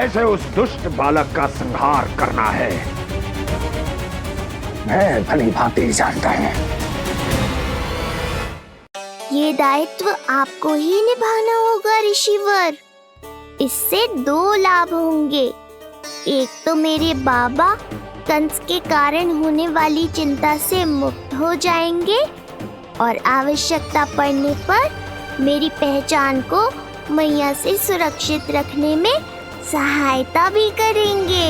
कैसे उस दुष्ट बालक का संहार करना है मैं भली भांति जानता हूं। ये दायित्व आपको ही निभाना होगा ऋषिवर। इससे 2 लाभ होंगे। एक तो मेरे बाबा कंस के कारण होने वाली चिंता से मुक्त हो जाएंगे और आवश्यकता पड़ने पर मेरी पहचान को मैया से सुरक्षित रखने में सहायता भी करेंगे।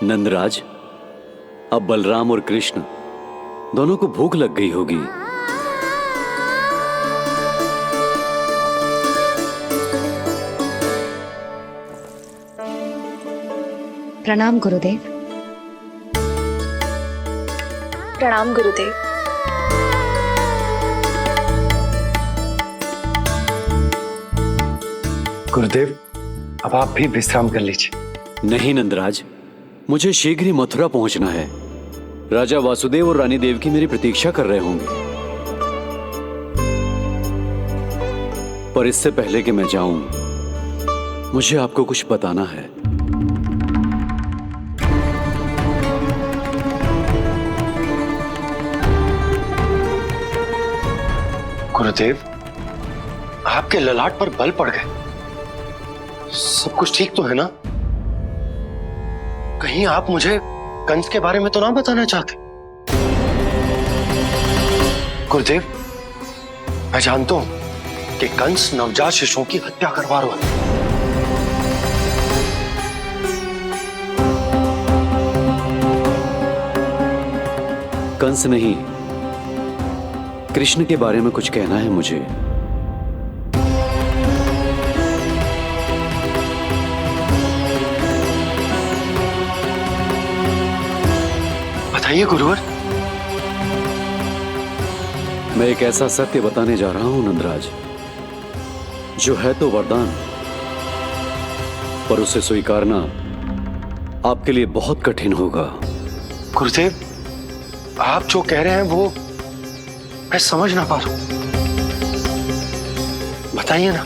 नंदराज, अब बलराम और कृष्ण दोनों को भूख लग गई होगी। प्रणाम गुरुदेव। प्रणाम गुरुदेव। गुरुदेव, अब आप भी विश्राम कर लीजिए। नहीं नंदराज, मुझे शीघ्र ही मथुरा पहुंचना है। राजा वासुदेव और रानी देव की मेरी प्रतीक्षा कर रहे होंगे। पर इससे पहले कि मैं जाऊं, मुझे आपको कुछ बताना है। गुरुदेव, आपके ललाट पर बल पड़ गए। सब कुछ ठीक तो है ना? कहीं आप मुझे कंस के बारे में तो ना बताना चाहते? गुरुदेव, मैं जानता हूं कि कंस नवजात शिशुओं की हत्या करवा रहा है। कंस नहीं, कृष्ण के बारे में कुछ कहना है मुझे। बताइए गुरुवर। मैं एक ऐसा सत्य बताने जा रहा हूं नंदराज, जो है तो वरदान, पर उसे स्वीकारना आपके लिए बहुत कठिन होगा। गुरुदेव, आप जो कह रहे हैं वो मैं समझ ना पा रहा हूं। बताइए ना।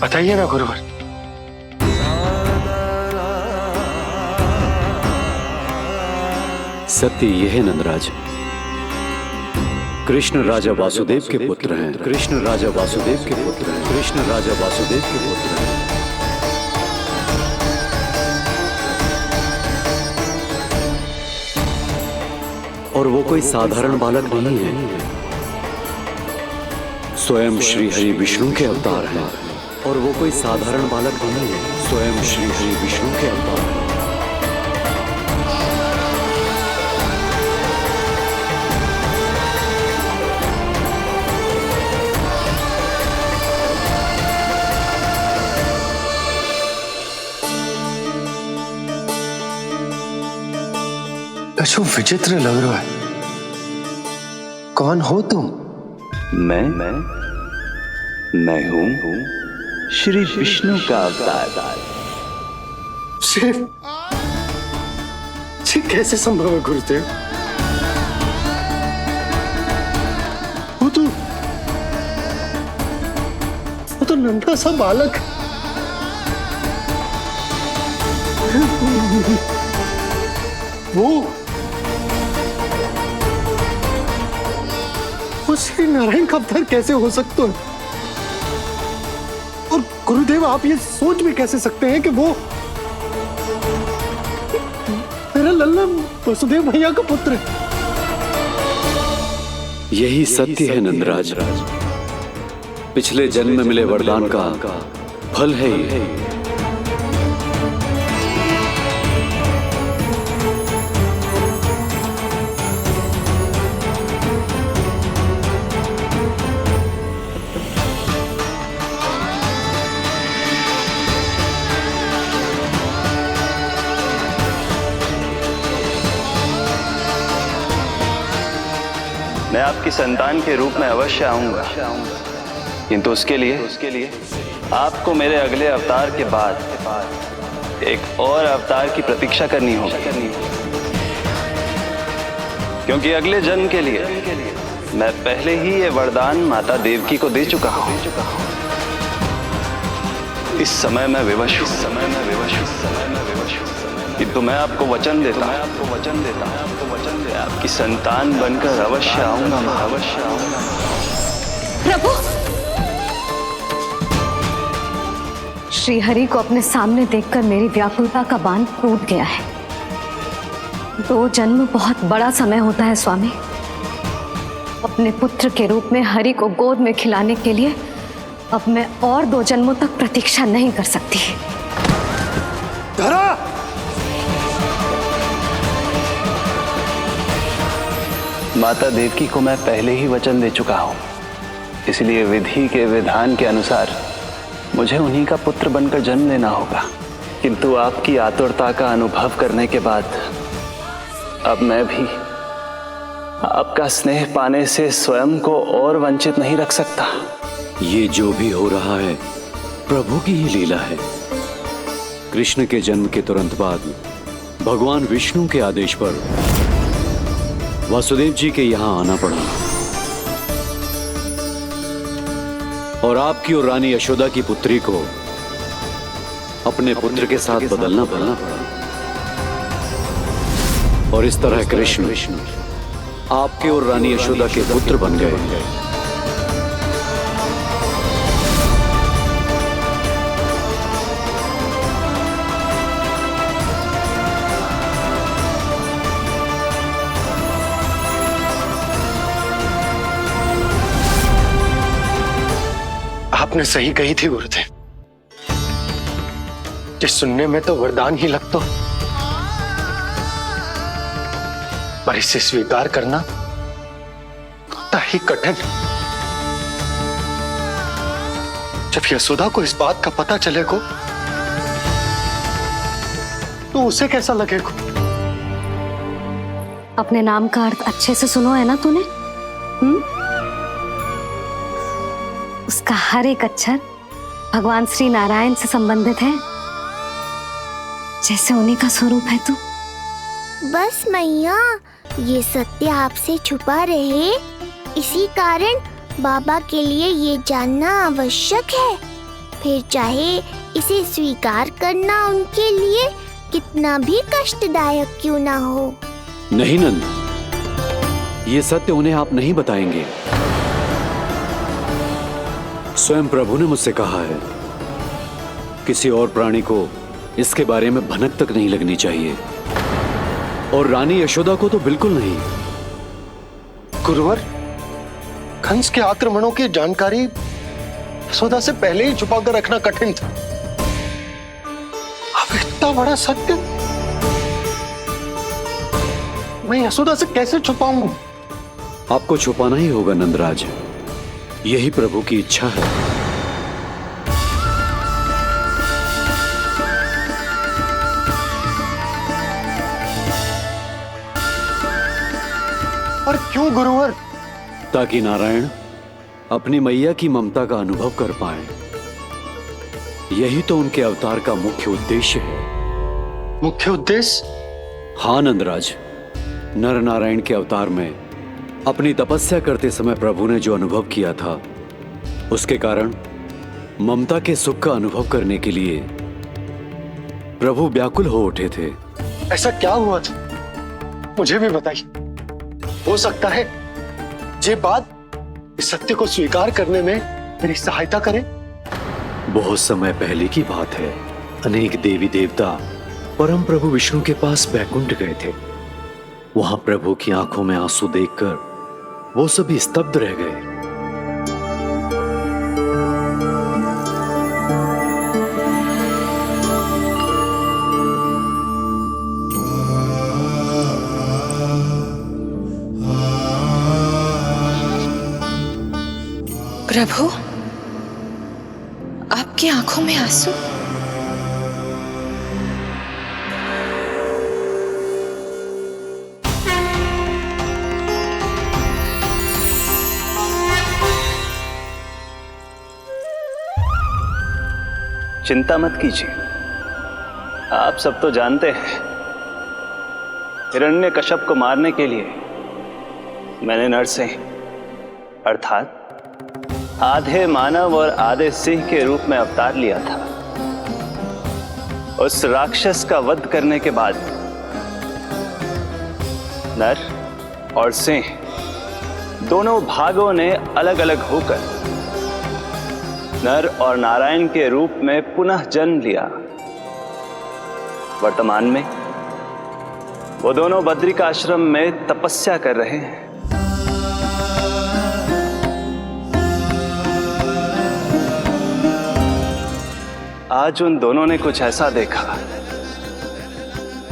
बताइए ना गुरुवर। सत्य यह है नंदराज, कृष्ण राजा वासुदेव के पुत्र हैं। कृष्ण राजा वासुदेव के पुत्र हैं। कृष्ण राजा वासुदेव के पुत्र हैं। और वो कोई साधारण बालक नहीं है, स्वयं श्री हरि विष्णु के अवतार हैं। और वो कोई साधारण बालक नहीं है, स्वयं श्री हरि विष्णु के अवतार हैं। कछु विचित्र लग रहा है। कौन हो तुम? मैं हूं श्री विष्णु का अवतार। कैसे संभव है गुरुदेव? वो तो नन्हा सा बालक। वो श्री नारायण का अवतार कैसे हो सकता है? और गुरुदेव, आप ये सोच भी कैसे सकते हैं कि वो मेरा लल्ला वसुदेव भैया का पुत्र है? यही सत्य है नंदराज, पिछले जन्म में मिले वरदान का फल है ये। मैं आपकी संतान के रूप में अवश्य आऊंगा, किंतु उसके लिए आपको मेरे अगले अवतार के बाद एक और अवतार की प्रतीक्षा करनी होगी, क्योंकि अगले जन्म के लिए मैं पहले ही ये वरदान माता देवकी को दे चुका हूं। इस समय मैं विवश हूं, किंतु मैं आपको वचन देता हूं, आपकी संतान बनकर अवश्य आऊंगा, प्रभु, श्री हरि को अपने सामने देखकर मेरी व्याकुलता का बांध टूट गया है। 2 जन्म बहुत बड़ा समय होता है स्वामी। अपने पुत्र के रूप में हरि को गोद में खिलाने के लिए अब मैं और 2 जन्मों तक प्रतीक्षा नहीं कर सकती। धरा! माता देवकी को मैं पहले ही वचन दे चुका हूं, इसलिए विधि के विधान के अनुसार मुझे उन्हीं का पुत्र बनकर जन्म लेना होगा। किंतु आपकी आतुरता का अनुभव करने के बाद अब मैं भी आपका स्नेह पाने से स्वयं को और वंचित नहीं रख सकता। ये जो भी हो रहा है प्रभु की ही लीला है। कृष्ण के जन्म के तुरंत बाद भगवान विष्णु के आदेश पर वासुदेव जी के यहां आना पड़ा और आपकी और रानी यशोदा की पुत्री को अपने पुत्र के साथ बदलना पड़ा और इस तरह कृष्ण आपके और रानी यशोदा के पुत्र बन गए। आपने सही कही थी गुरुदेव, कि सुनने में तो वरदान ही लगता, पर इसे स्वीकार करना होता ही कठिन। जब यशोदा को इस बात का पता चलेगा तो उसे कैसा लगेगा? अपने नाम का अर्थ अच्छे से सुनो है ना तूने? उसका हर एक अक्षर भगवान श्री नारायण से संबंधित है, जैसे उन्हीं का स्वरूप है तू। बस मैया, ये सत्य आपसे छुपा रहे, इसी कारण बाबा के लिए ये जानना आवश्यक है। फिर चाहे इसे स्वीकार करना उनके लिए कितना भी कष्टदायक क्यों ना हो। नहीं नंद, ये सत्य उन्हें आप नहीं बताएंगे। स्वयं प्रभु ने मुझसे कहा है किसी और प्राणी को इसके बारे में भनक तक नहीं लगनी चाहिए, और रानी यशोदा को तो बिल्कुल नहीं। गुरुवर, कंस के आक्रमणों की जानकारी यशोदा से पहले ही छुपा कर रखना कठिन था। अब इतना बड़ा सत्य मैं यशोदा से कैसे छुपाऊंगा? आपको छुपाना ही होगा नंदराज, यही प्रभु की इच्छा है। और क्यों गुरुवर? ताकि नारायण अपनी मैया की ममता का अनुभव कर पाए। यही तो उनके अवतार का मुख्य उद्देश्य है। मुख्य उद्देश्य? हाँ नंदराज, नर नारायण के अवतार में अपनी तपस्या करते समय प्रभु ने जो अनुभव किया था, उसके कारण ममता के सुख का अनुभव करने के लिए प्रभु व्याकुल हो उठे थे। ऐसा क्या हुआ था, मुझे भी बताइए। हो सकता है ये बात इस सत्य को स्वीकार करने में मेरी सहायता करे। बहुत समय पहले की बात है। अनेक देवी देवता परम प्रभु विष्णु के पास बैकुंठ गए थे। वहां प्रभु की आंखों में आंसू देखकर वो सभी स्तब्ध रह गए। प्रभु, आपकी आंखों में आंसू? चिंता मत कीजिए, आप सब तो जानते हैं, हिरण्यकश्यप को मारने के लिए मैंने नरसिंह अर्थात आधे मानव और आधे सिंह के रूप में अवतार लिया था। उस राक्षस का वध करने के बाद नर और सिंह दोनों भागों ने अलग अलग होकर नर और नारायण के रूप में पुनः जन्म लिया। वर्तमान में वो दोनों बद्रिकाश्रम में तपस्या कर रहे हैं। आज उन दोनों ने कुछ ऐसा देखा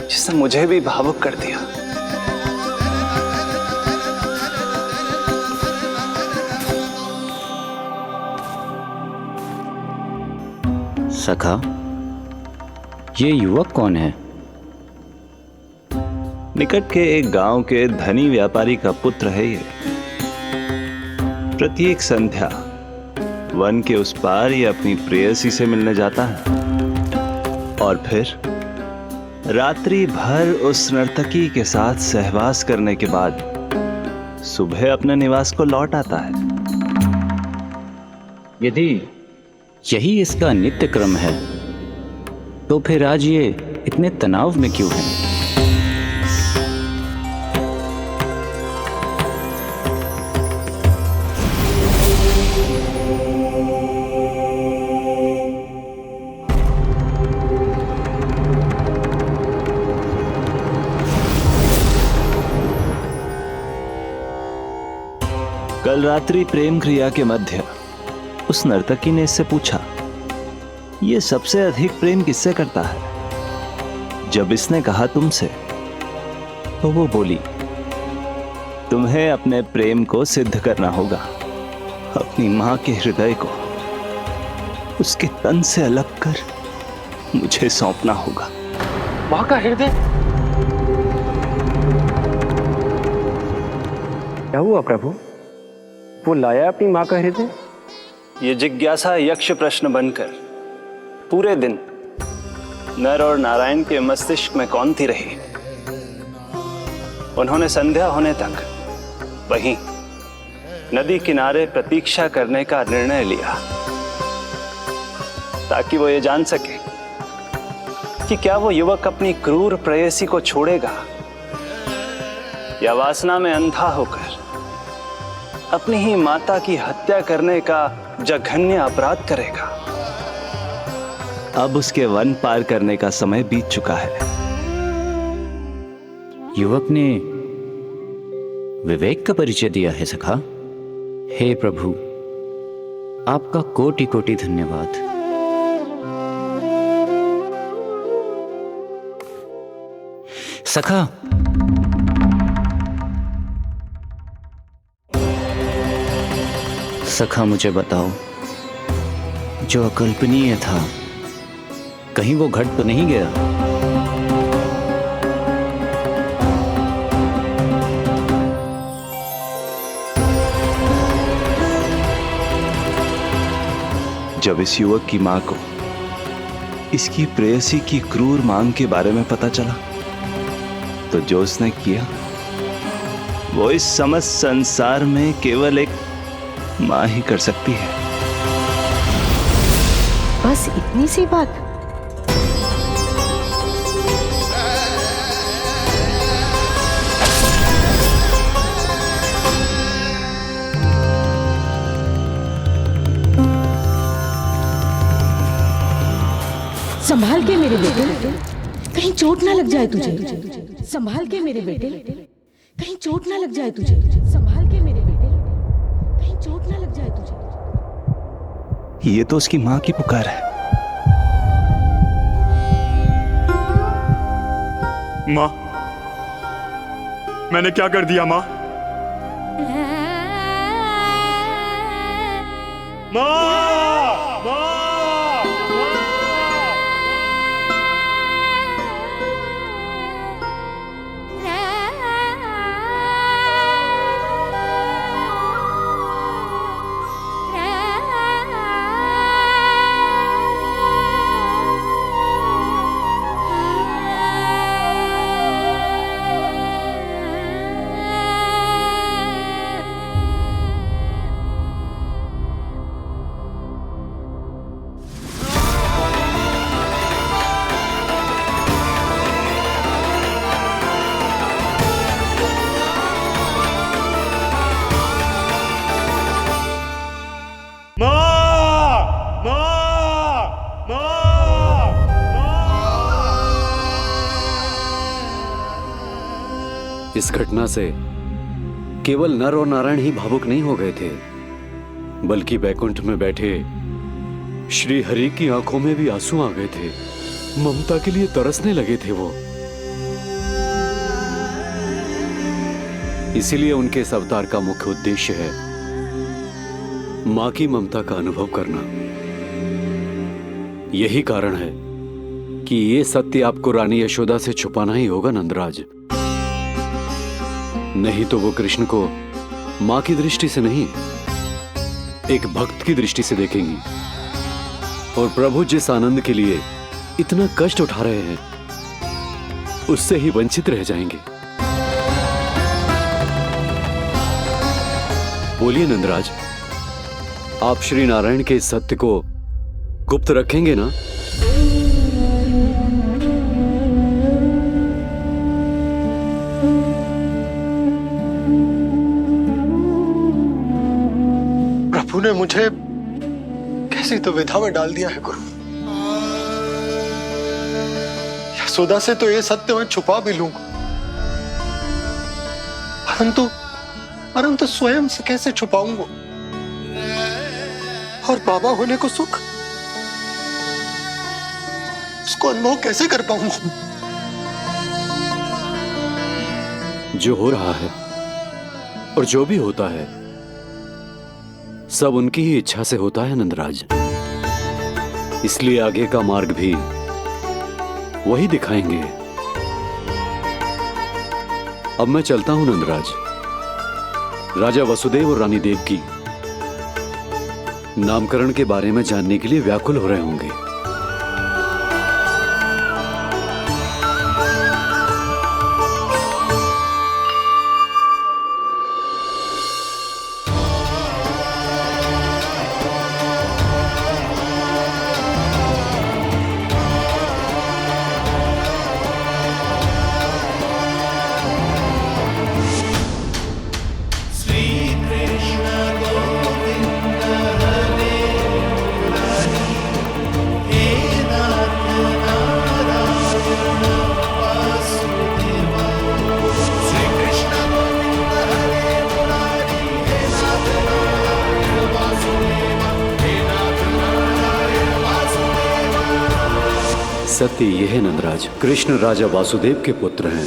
जिसने मुझे भी भावुक कर दिया। सखा, ये युवक कौन है? निकट के एक गांव के धनी व्यापारी का पुत्र है ये। प्रत्येक संध्या वन के उस पार ये अपनी प्रेयसी से मिलने जाता है और फिर रात्रि भर उस नर्तकी के साथ सहवास करने के बाद सुबह अपने निवास को लौट आता है। यदि यही इसका नित्य क्रम है तो फिर आज ये इतने तनाव में क्यों है? कल रात्रि प्रेम क्रिया के मध्य उस नर्तकी ने इससे पूछा, ये सबसे अधिक प्रेम किससे करता है? जब इसने कहा तुमसे, तो वो बोली, तुम्हें अपने प्रेम को सिद्ध करना होगा। अपनी मां के हृदय को उसके तन से अलग कर मुझे सौंपना होगा। मां का हृदय? क्या हुआ प्रभु? वो लाया अपनी मां का हृदय? ये जिज्ञासा यक्ष प्रश्न बनकर पूरे दिन नर और नारायण के मस्तिष्क में कौंधती रही। उन्होंने संध्या होने तक वहीं नदी किनारे प्रतीक्षा करने का निर्णय लिया ताकि वो ये जान सके कि क्या वो युवक अपनी क्रूर प्रेयसी को छोड़ेगा या वासना में अंधा होकर अपनी ही माता की हत्या करने का जघन्य अपराध करेगा। अब उसके वन पार करने का समय बीत चुका है। युवक ने विवेक का परिचय दिया है सखा। हे प्रभु, आपका कोटि कोटि धन्यवाद। सखा, सखा मुझे बताओ, जो अकल्पनीय था कहीं वो घट तो नहीं गया? जब इस युवक की मां को इसकी प्रेयसी की क्रूर मांग के बारे में पता चला तो जो उसने किया वो इस समस्त संसार में केवल एक मां ही कर सकती है। बस इतनी सी बात? संभाल के मेरे बेटे, कहीं चोट ना लग जाए तुझे। संभाल के मेरे बेटे, कहीं चोट ना लग जाए तुझे। संभाल के मेरे बेटे, कहीं चोट ना लग जाए तुझे। ये तो उसकी मां की पुकार है। मां, मैंने क्या कर दिया मां? इस घटना से केवल नर और नारायण ही भावुक नहीं हो गए थे, बल्कि वैकुंठ में बैठे श्री हरि की आंखों में भी आंसू आ गए थे। ममता के लिए तरसने लगे थे वो। इसीलिए उनके इस अवतार का मुख्य उद्देश्य है मां की ममता का अनुभव करना। यही कारण है कि ये सत्य आपको रानी यशोदा से छुपाना ही होगा नंदराज। नहीं तो वो कृष्ण को मां की दृष्टि से नहीं, एक भक्त की दृष्टि से देखेंगी, और प्रभु जिस आनंद के लिए इतना कष्ट उठा रहे हैं उससे ही वंचित रह जाएंगे। बोलिए नंदराज, आप श्री नारायण के इस सत्य को गुप्त रखेंगे ना? प्रभु ने मुझे कैसी दुविधा में डाल दिया है गुरु। यशोदा से तो ये सत्य मैं छुपा भी लूंगा, परंतु स्वयं से कैसे छुपाऊंगा? और बाबा होने को सुख, उसको अनुभव कैसे कर पाऊंगा? जो हो रहा है और जो भी होता है सब उनकी ही इच्छा से होता है नंदराज। इसलिए आगे का मार्ग भी वही दिखाएंगे। अब मैं चलता हूं नंदराज। राजा वसुदेव और रानी देवकी नामकरण के बारे में जानने के लिए व्याकुल हो रहे होंगे। सत्य यह है नंदराज, कृष्ण राजा वासुदेव के पुत्र हैं।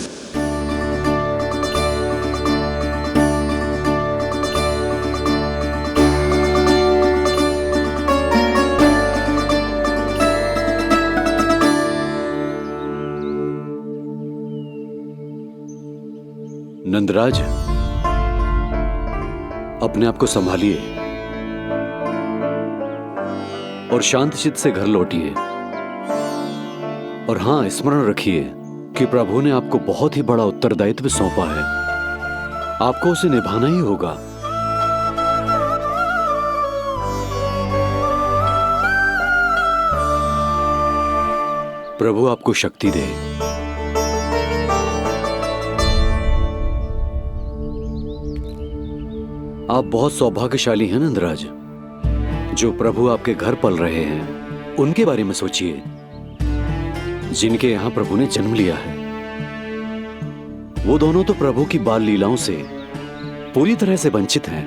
नंदराज, अपने आप को संभालिए और शांत चित्त से घर लौटिए। और हां, स्मरण रखिए कि प्रभु ने आपको बहुत ही बड़ा उत्तरदायित्व सौंपा है, आपको उसे निभाना ही होगा। प्रभु आपको शक्ति दे। आप बहुत सौभाग्यशाली हैं नंदराज। जो प्रभु आपके घर पल रहे हैं उनके बारे में सोचिए, जिनके यहां प्रभु ने जन्म लिया है। वो दोनों तो प्रभु की बाल लीलाओं से पूरी तरह से वंचित हैं।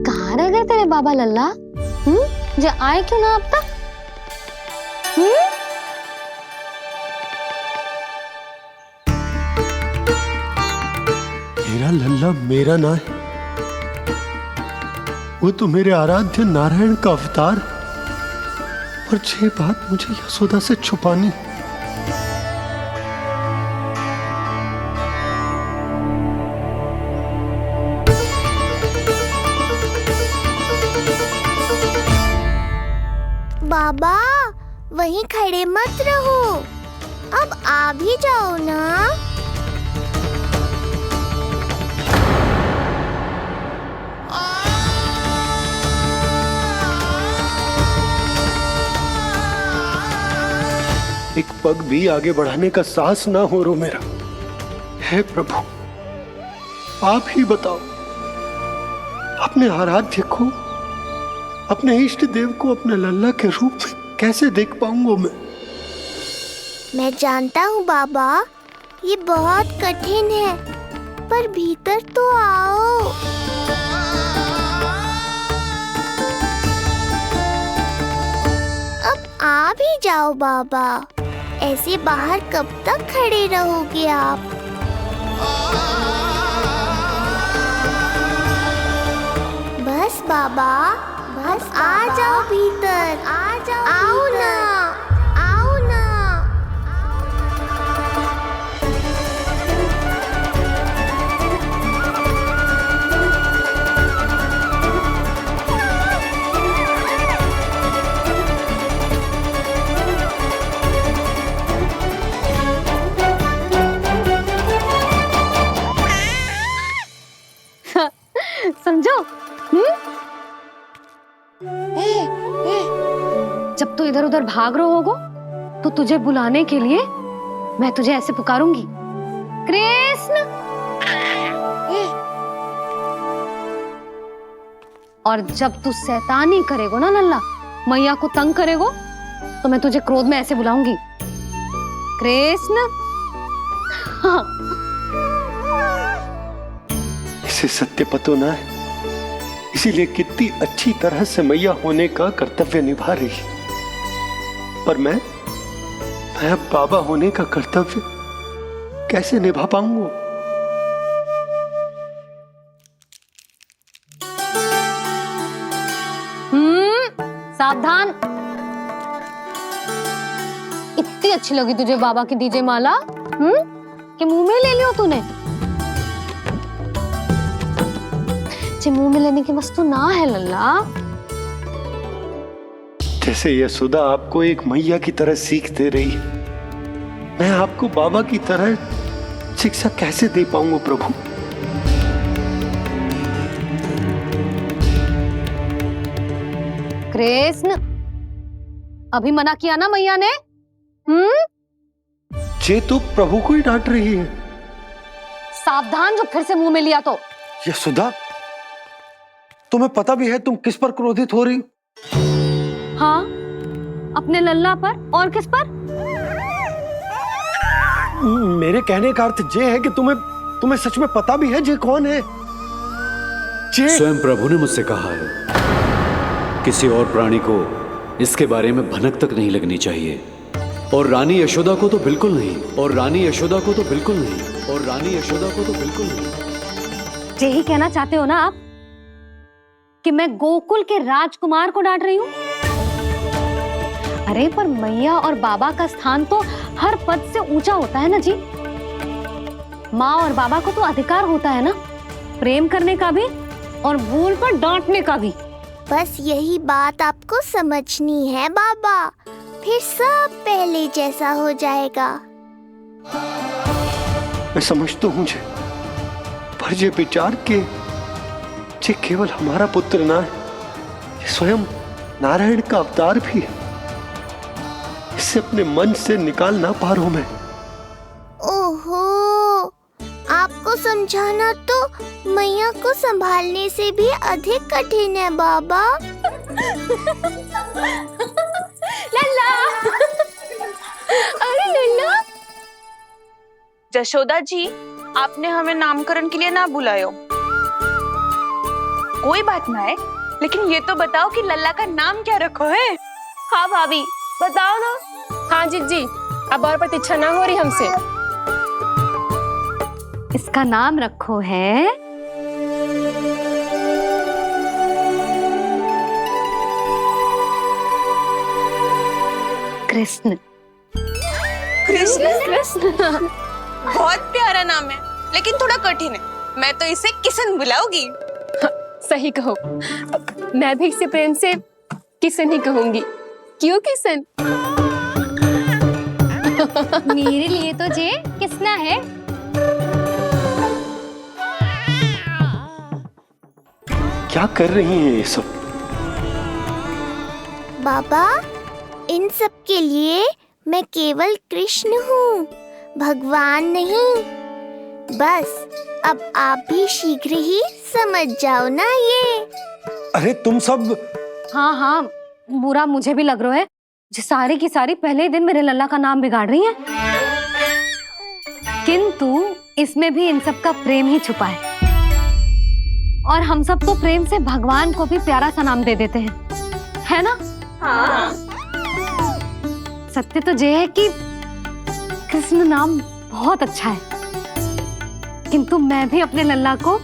कहाँ रह गए तेरे बाबा लल्ला? जो आए क्यों ना अब तक? मेरा लल्ला मेरा ना है, वो तो मेरे आराध्य नारायण का अवतार। और ये बात मुझे यशोदा से छुपानी। बाबा, वहीं खड़े मत रहो, अब आ भी जाओ ना। एक पग भी आगे बढ़ाने का साहस ना हो रो मेरा। हे प्रभु, आप ही बताओ, अपने आराध्य को, अपने इष्ट देव को अपने लल्ला के रूप में कैसे देख पाऊंगा मैं जानता हूँ बाबा, ये बहुत कठिन है, पर भीतर तो आओ। अब आ भी जाओ बाबा, ऐसे बाहर कब तक खड़े रहोगे आप? बस बाबा, बस आ जाओ भीतर, आ जाओ, आओ ना, आओ ना। समझो? जब तू इधर उधर भाग रहा होगो तो तुझे बुलाने के लिए मैं तुझे ऐसे पुकारूंगी, कृष्ण। और जब तू शैतानी करेगो ना लल्ला, मैया को तंग करेगो, तो मैं तुझे क्रोध में ऐसे बुलाऊंगी, कृष्ण। हाँ। इसे सत्य पतो ना है, इसीलिए कितनी अच्छी तरह से मैया होने का कर्तव्य निभा रही है। पर मैं अब बाबा होने का कर्तव्य कैसे निभा पाऊंगा? सावधान। इतनी अच्छी लगी तुझे बाबा की दीजे माला, कि मुंह में ले लियो तूने? मुंह में लेने की वस्तु ना है लल्ला। जैसे यशोदा आपको एक मैया की तरह सीख दे रही है, मैं आपको बाबा की तरह शिक्षा कैसे दे पाऊंगा प्रभु? कृष्ण, अभी मना किया ना मैया ने? ये तो प्रभु को ही डांट रही है। सावधान, जो फिर से मुंह में लिया तो। यशोदा, तुम्हें पता भी है तुम किस पर क्रोधित हो रही? हाँ, अपने लल्ला पर। और किस पर? मेरे कहने का अर्थ ये है कि तुम्हें सच में पता भी है जे कौन है? स्वयं प्रभु ने मुझसे कहा है, किसी और प्राणी को इसके बारे में भनक तक नहीं लगनी चाहिए। और रानी यशोदा को तो बिल्कुल नहीं, और रानी यशोदा को तो बिल्कुल नहीं, और रानी यशोदा को तो बिल्कुल नहीं। यही कहना चाहते हो ना आप कि मैं गोकुल के राजकुमार को डांट रही हूँ? अरे पर मैया और बाबा का स्थान तो हर पद से ऊंचा होता है ना जी। माँ और बाबा को तो अधिकार होता है ना प्रेम करने का भी और भूल पर डांटने का भी। बस यही बात आपको समझनी है बाबा, फिर सब पहले जैसा हो जाएगा। मैं समझता हूँ मुझे, पर ये विचार के ये केवल हमारा पुत्र ना है, ये स्वयं नारायण का अवतार भी है। इसे अपने मन से निकाल ना पा रहा हूं मैं। ओहो, आपको समझाना तो मैया को संभालने से भी अधिक कठिन है बाबा। लल्ला, अरे लल्ला। जशोदा जी, आपने हमें नामकरण के लिए ना बुलायो। कोई बात ना है, लेकिन ये तो बताओ कि लल्ला का नाम क्या रखो है? हाँ भाभी, बताओ ना। हाँ जी, अब और प्रतीक्षा ना हो रही हमसे। इसका नाम रखो है कृष्ण। कृष्ण? कृष्ण बहुत प्यारा नाम है, लेकिन थोड़ा कठिन है। मैं तो इसे किशन बुलाऊंगी। सही कहो, मैं भी इसे प्रेम से किशन ही कहूंगी। क्यों किशन? मेरे लिए तो जे किसना है। क्या कर रही हैं ये सब? बाबा, इन सब के लिए मैं केवल कृष्ण हूँ, भगवान नहीं। बस अब आप भी शीघ्र ही समझ जाओ ना ये। अरे तुम सब। हाँ हाँ, बुरा मुझे भी लग रहा है जो सारी की सारी पहले ही दिन मेरे लल्ला का नाम बिगाड़ रही है। किंतु इसमें भी इन सब का प्रेम ही छुपा है, और हम सब तो प्रेम से भगवान को भी प्यारा सा नाम दे देते हैं, है ना? हाँ। सत्य तो ये है कि कृष्ण नाम बहुत अच्छा है, किंतु मैं भी अपने लल्ला को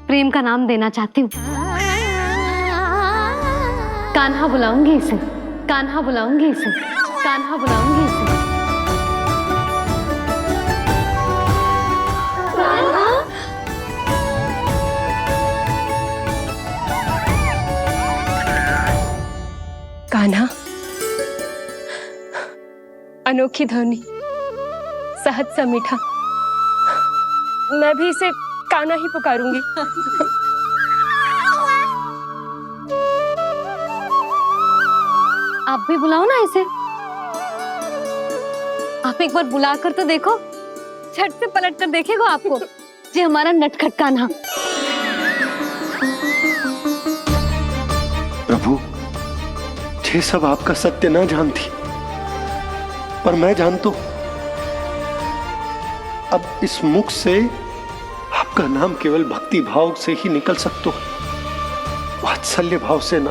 प्रेम का नाम देना चाहती हूँ। कान्हा बुलाऊंगी इसे, कान्हा बुलाऊंगी इसे, कान्हा बुलाऊंगी इसे। कान्हा, अनोखी ध्वनि, सहज सा मीठा, मैं भी इसे कान्हा ही पुकारूंगी। आप भी बुलाओ ना इसे। आप एक बार बुलाकर तो देखो, झट से पलट कर देखेगा आपको ये हमारा नटखट कान्हा। प्रभु, ये सब आपका सत्य ना जानती, पर मैं जानता हूं। अब इस मुख से आपका नाम केवल भक्ति भाव से ही निकल सकता है, वात्सल्य भाव से ना।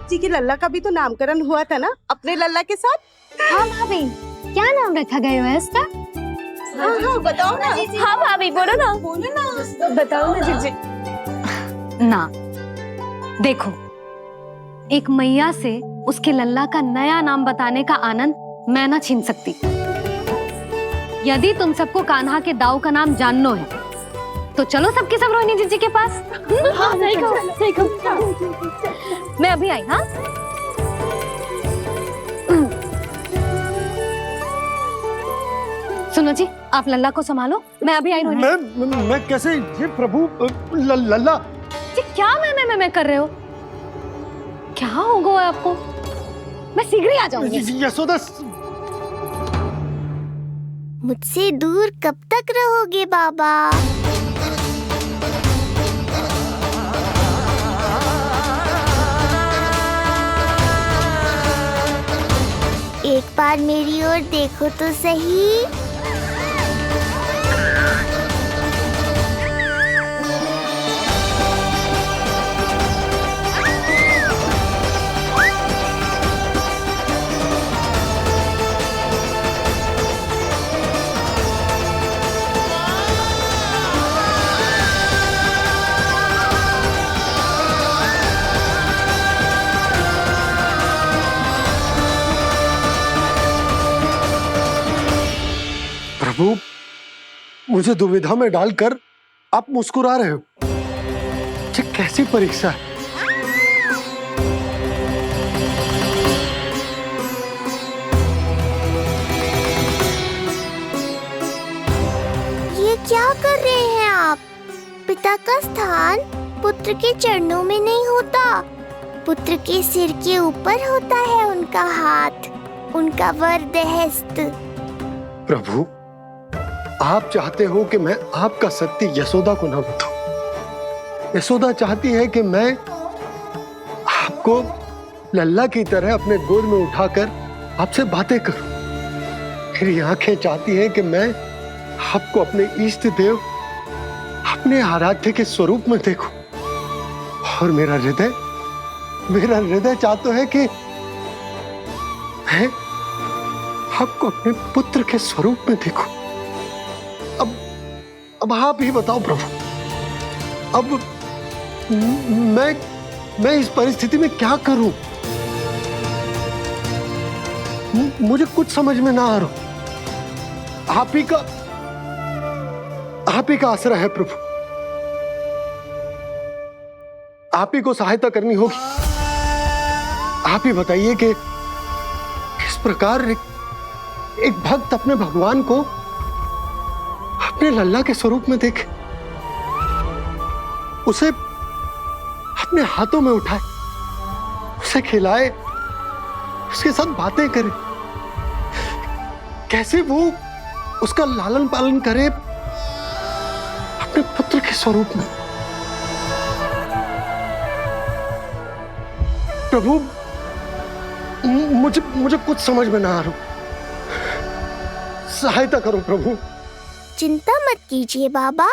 जी के लल्ला का भी तो नामकरण हुआ था ना अपने लल्ला के साथ। हाँ भाभी, क्या नाम रखा गया है इसका? हाँ, बताओ ना। हाँ भाभी, बोलो ना। बोलो ना। बताओ ना जीजी। ना, देखो, एक मैया से उसके लल्ला का नया नाम बताने का आनंद मैं ना छीन सकती। यदि तुम सबको कान्हा के दाऊ का नाम जानना है तो चलो सबके सब रोहिणी जीजी के पास। हाँ, सही कहो, सही कहो। मैं अभी आई। हाँ, सुनो जी, आप लल्ला को संभालो, मैं अभी आई। मैं कैसे? ये प्रभु लल्ला जी, क्या मैं कर रहे हो? क्या हो गया आपको? मैं शीघ्र ही आ जाऊंगी। यशोदा, मुझसे दूर कब तक रहोगे बाबा? एक बार मेरी ओर देखो तो सही। प्रभु, मुझे दुविधा में डालकर आप मुस्कुरा रहे हो। ये कैसी परीक्षा है? ये क्या कर रहे हैं आप? पिता का स्थान पुत्र के चरणों में नहीं होता, पुत्र के सिर के ऊपर होता है उनका हाथ, उनका वरदहस्त। प्रभु, आप चाहते हो कि मैं आपका सत्य यशोदा को ना बताऊं। यशोदा चाहती है कि मैं आपको लल्ला की तरह अपने गोद में उठाकर आपसे बातें करूं। मेरी आंखें चाहती हैं कि मैं आपको अपने इष्ट देव, अपने आराध्य के स्वरूप में देखूं। और मेरा हृदय चाहता है कि मैं आपको अपने पुत्र के स्वरूप में देखूं। अब आप ही बताओ प्रभु, अब मैं इस परिस्थिति में क्या करूं? मुझे कुछ समझ में ना आ रहा। आप ही का आसरा है प्रभु, आप ही को सहायता करनी होगी। आप ही बताइए कि किस प्रकार एक भक्त अपने भगवान को अपने लल्ला के स्वरूप में देखे, उसे अपने हाथों में उठाए, उसे खिलाए, उसके साथ बातें करे। कैसे वो उसका लालन पालन करे अपने पुत्र के स्वरूप में। प्रभु, मुझे कुछ समझ में ना आ रहा, सहायता करो प्रभु। चिंता मत कीजिए बाबा,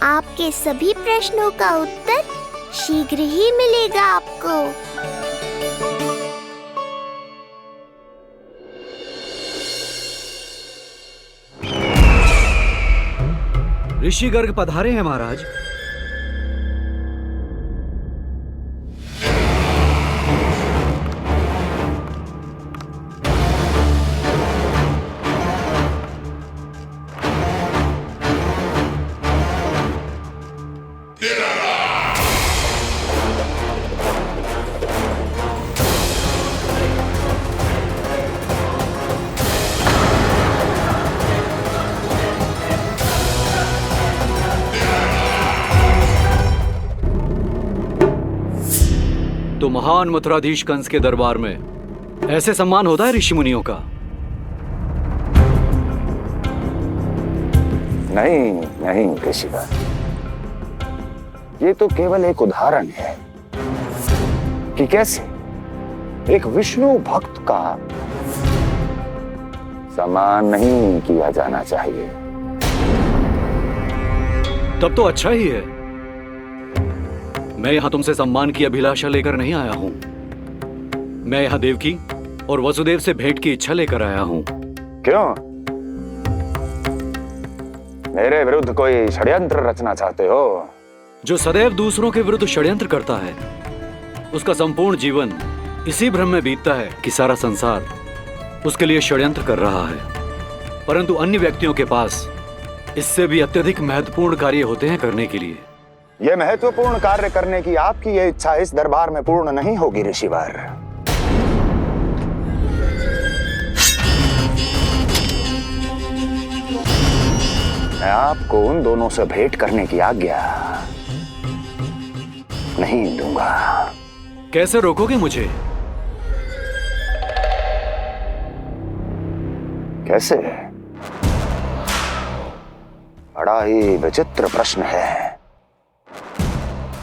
आपके सभी प्रश्नों का उत्तर शीघ्र ही मिलेगा आपको। ऋषि गर्ग पधारे हैं महाराज। तो महान मथुराधीश कंस के दरबार में ऐसे सम्मान होता है ऋषि मुनियों का? नहीं नहीं ऋषिवर, ये तो केवल एक उदाहरण है कि कैसे एक विष्णु भक्त का सम्मान नहीं किया जाना चाहिए। तब तो अच्छा ही है। मैं यहां तुमसे सम्मान की अभिलाषा लेकर नहीं आया हूं। मैं यहां देवकी और वसुदेव से भेंट की इच्छा लेकर आया हूं। क्यों? मेरे विरुद्ध कोई षड्यंत्र रचना चाहते हो? जो सदैव दूसरों के विरुद्ध षड्यंत्र करता है, उसका संपूर्ण जीवन इसी भ्रम में बीतता है कि सारा संसार उसके लिए षड्यंत्र कर रहा है। परंतु अन्य व्यक्तियों के पास इससे भी अत्यधिक महत्वपूर्ण कार्य होते हैं करने के लिए। यह महत्वपूर्ण कार्य करने की आपकी यह इच्छा इस दरबार में पूर्ण नहीं होगी ऋषिवर। मैं आपको उन दोनों से भेंट करने की आज्ञा नहीं दूंगा। कैसे रोकोगे मुझे? कैसे? बड़ा ही विचित्र प्रश्न है,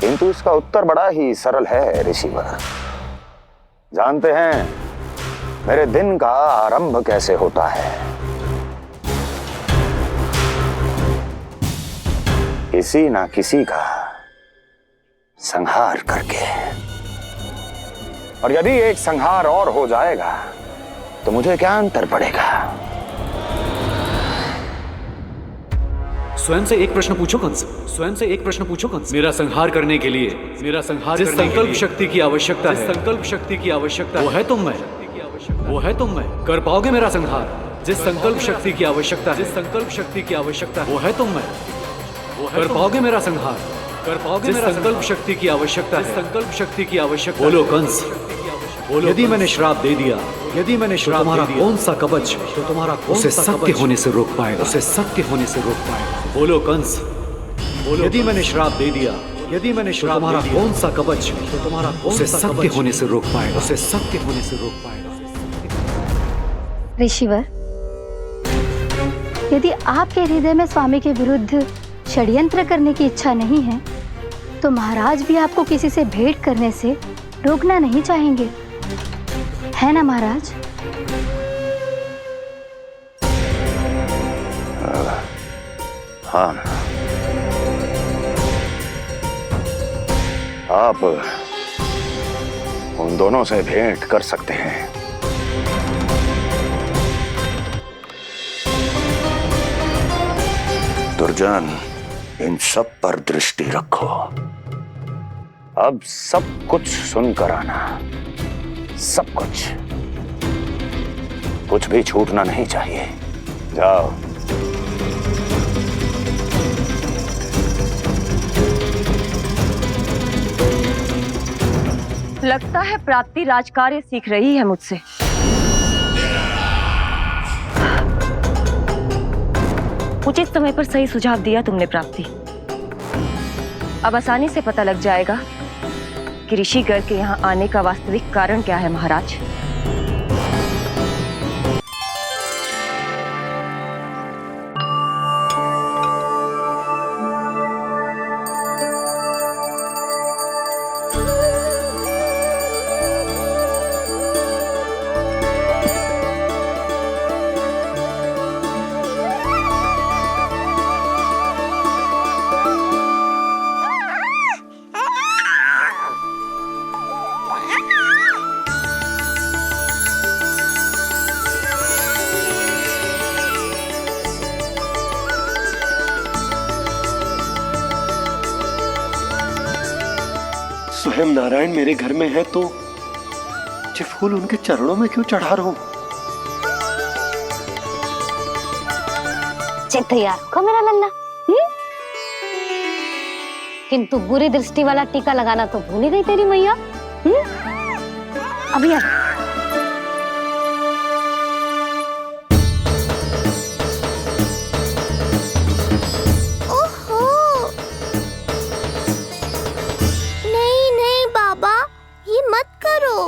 किंतु इसका उत्तर बड़ा ही सरल है ऋषिवर। जानते हैं मेरे दिन का आरंभ कैसे होता है? किसी ना किसी का संहार करके। और यदि एक संहार और हो जाएगा तो मुझे क्या अंतर पड़ेगा? स्वयं से एक प्रश्न पूछो कंस। स्वयं से एक प्रश्न पूछो कंस। मेरा संहार करने के लिए, मेरा संहार जिस संकल्प शक्ति की आवश्यकता है, संकल्प शक्ति की आवश्यकता वो है तुम में, वो है तुम में। कर पाओगे मेरा संहार? जिस संकल्प शक्ति की आवश्यकता है, जिस संकल्प शक्ति की आवश्यकता वो है तुम में, वो है। कर पाओगे मेरा संहार? कर पाओगे मेरा संकल्प शक्ति की आवश्यकता है, संकल्प शक्ति की आवश्यकता। बोलो कंस, बोलो। यदि मैंने श्राप दे दिया, यदि मैंने श्राप दे दिया, कौन सा कवच तो तुम्हारा उसे सत्य होने से रोक पाएगा? उसे सत्य होने से रोक पाएगा? बोलो कंस, बोलो। यदि मैंने श्राप दे दिया, यदि मैंने श्राप तुम्हारा कौन सा कवच तो तुम्हारा उसे सत्य होने से रोक पाएगा? उसे सत्य होने से रोक पाएगा? ऋषिवर, यदि आपके हृदय में स्वामी के विरुद्ध षड्यंत्र करने की इच्छा नहीं है, तो महाराज भी आपको किसी से भेंट करने से रोकना नहीं चाहेंगे, है ना महाराज? हाँ, आप उन दोनों से भेंट कर सकते हैं। दुर्जन, इन सब पर दृष्टि रखो। अब सब कुछ सुनकर आना, सब कुछ भी छूटना नहीं चाहिए। जाओ। लगता है प्राप्ति राजकार्य सीख रही है मुझसे। उचित समय पर सही सुझाव दिया तुमने प्राप्ति। अब आसानी से पता लग जाएगा कि ऋषि गर्ग के यहाँ आने का वास्तविक कारण क्या है महाराज। स्वयं नारायण मेरे घर में है तो ये फूल उनके चरणों में क्यों चढ़ा रहा हूं? तैयार हो मेरा लल्ला। किंतु बुरी दृष्टि वाला टीका लगाना तो भूल ही गई तेरी मैया। अभी आ। ओहो, नहीं नहीं बाबा, ये मत करो।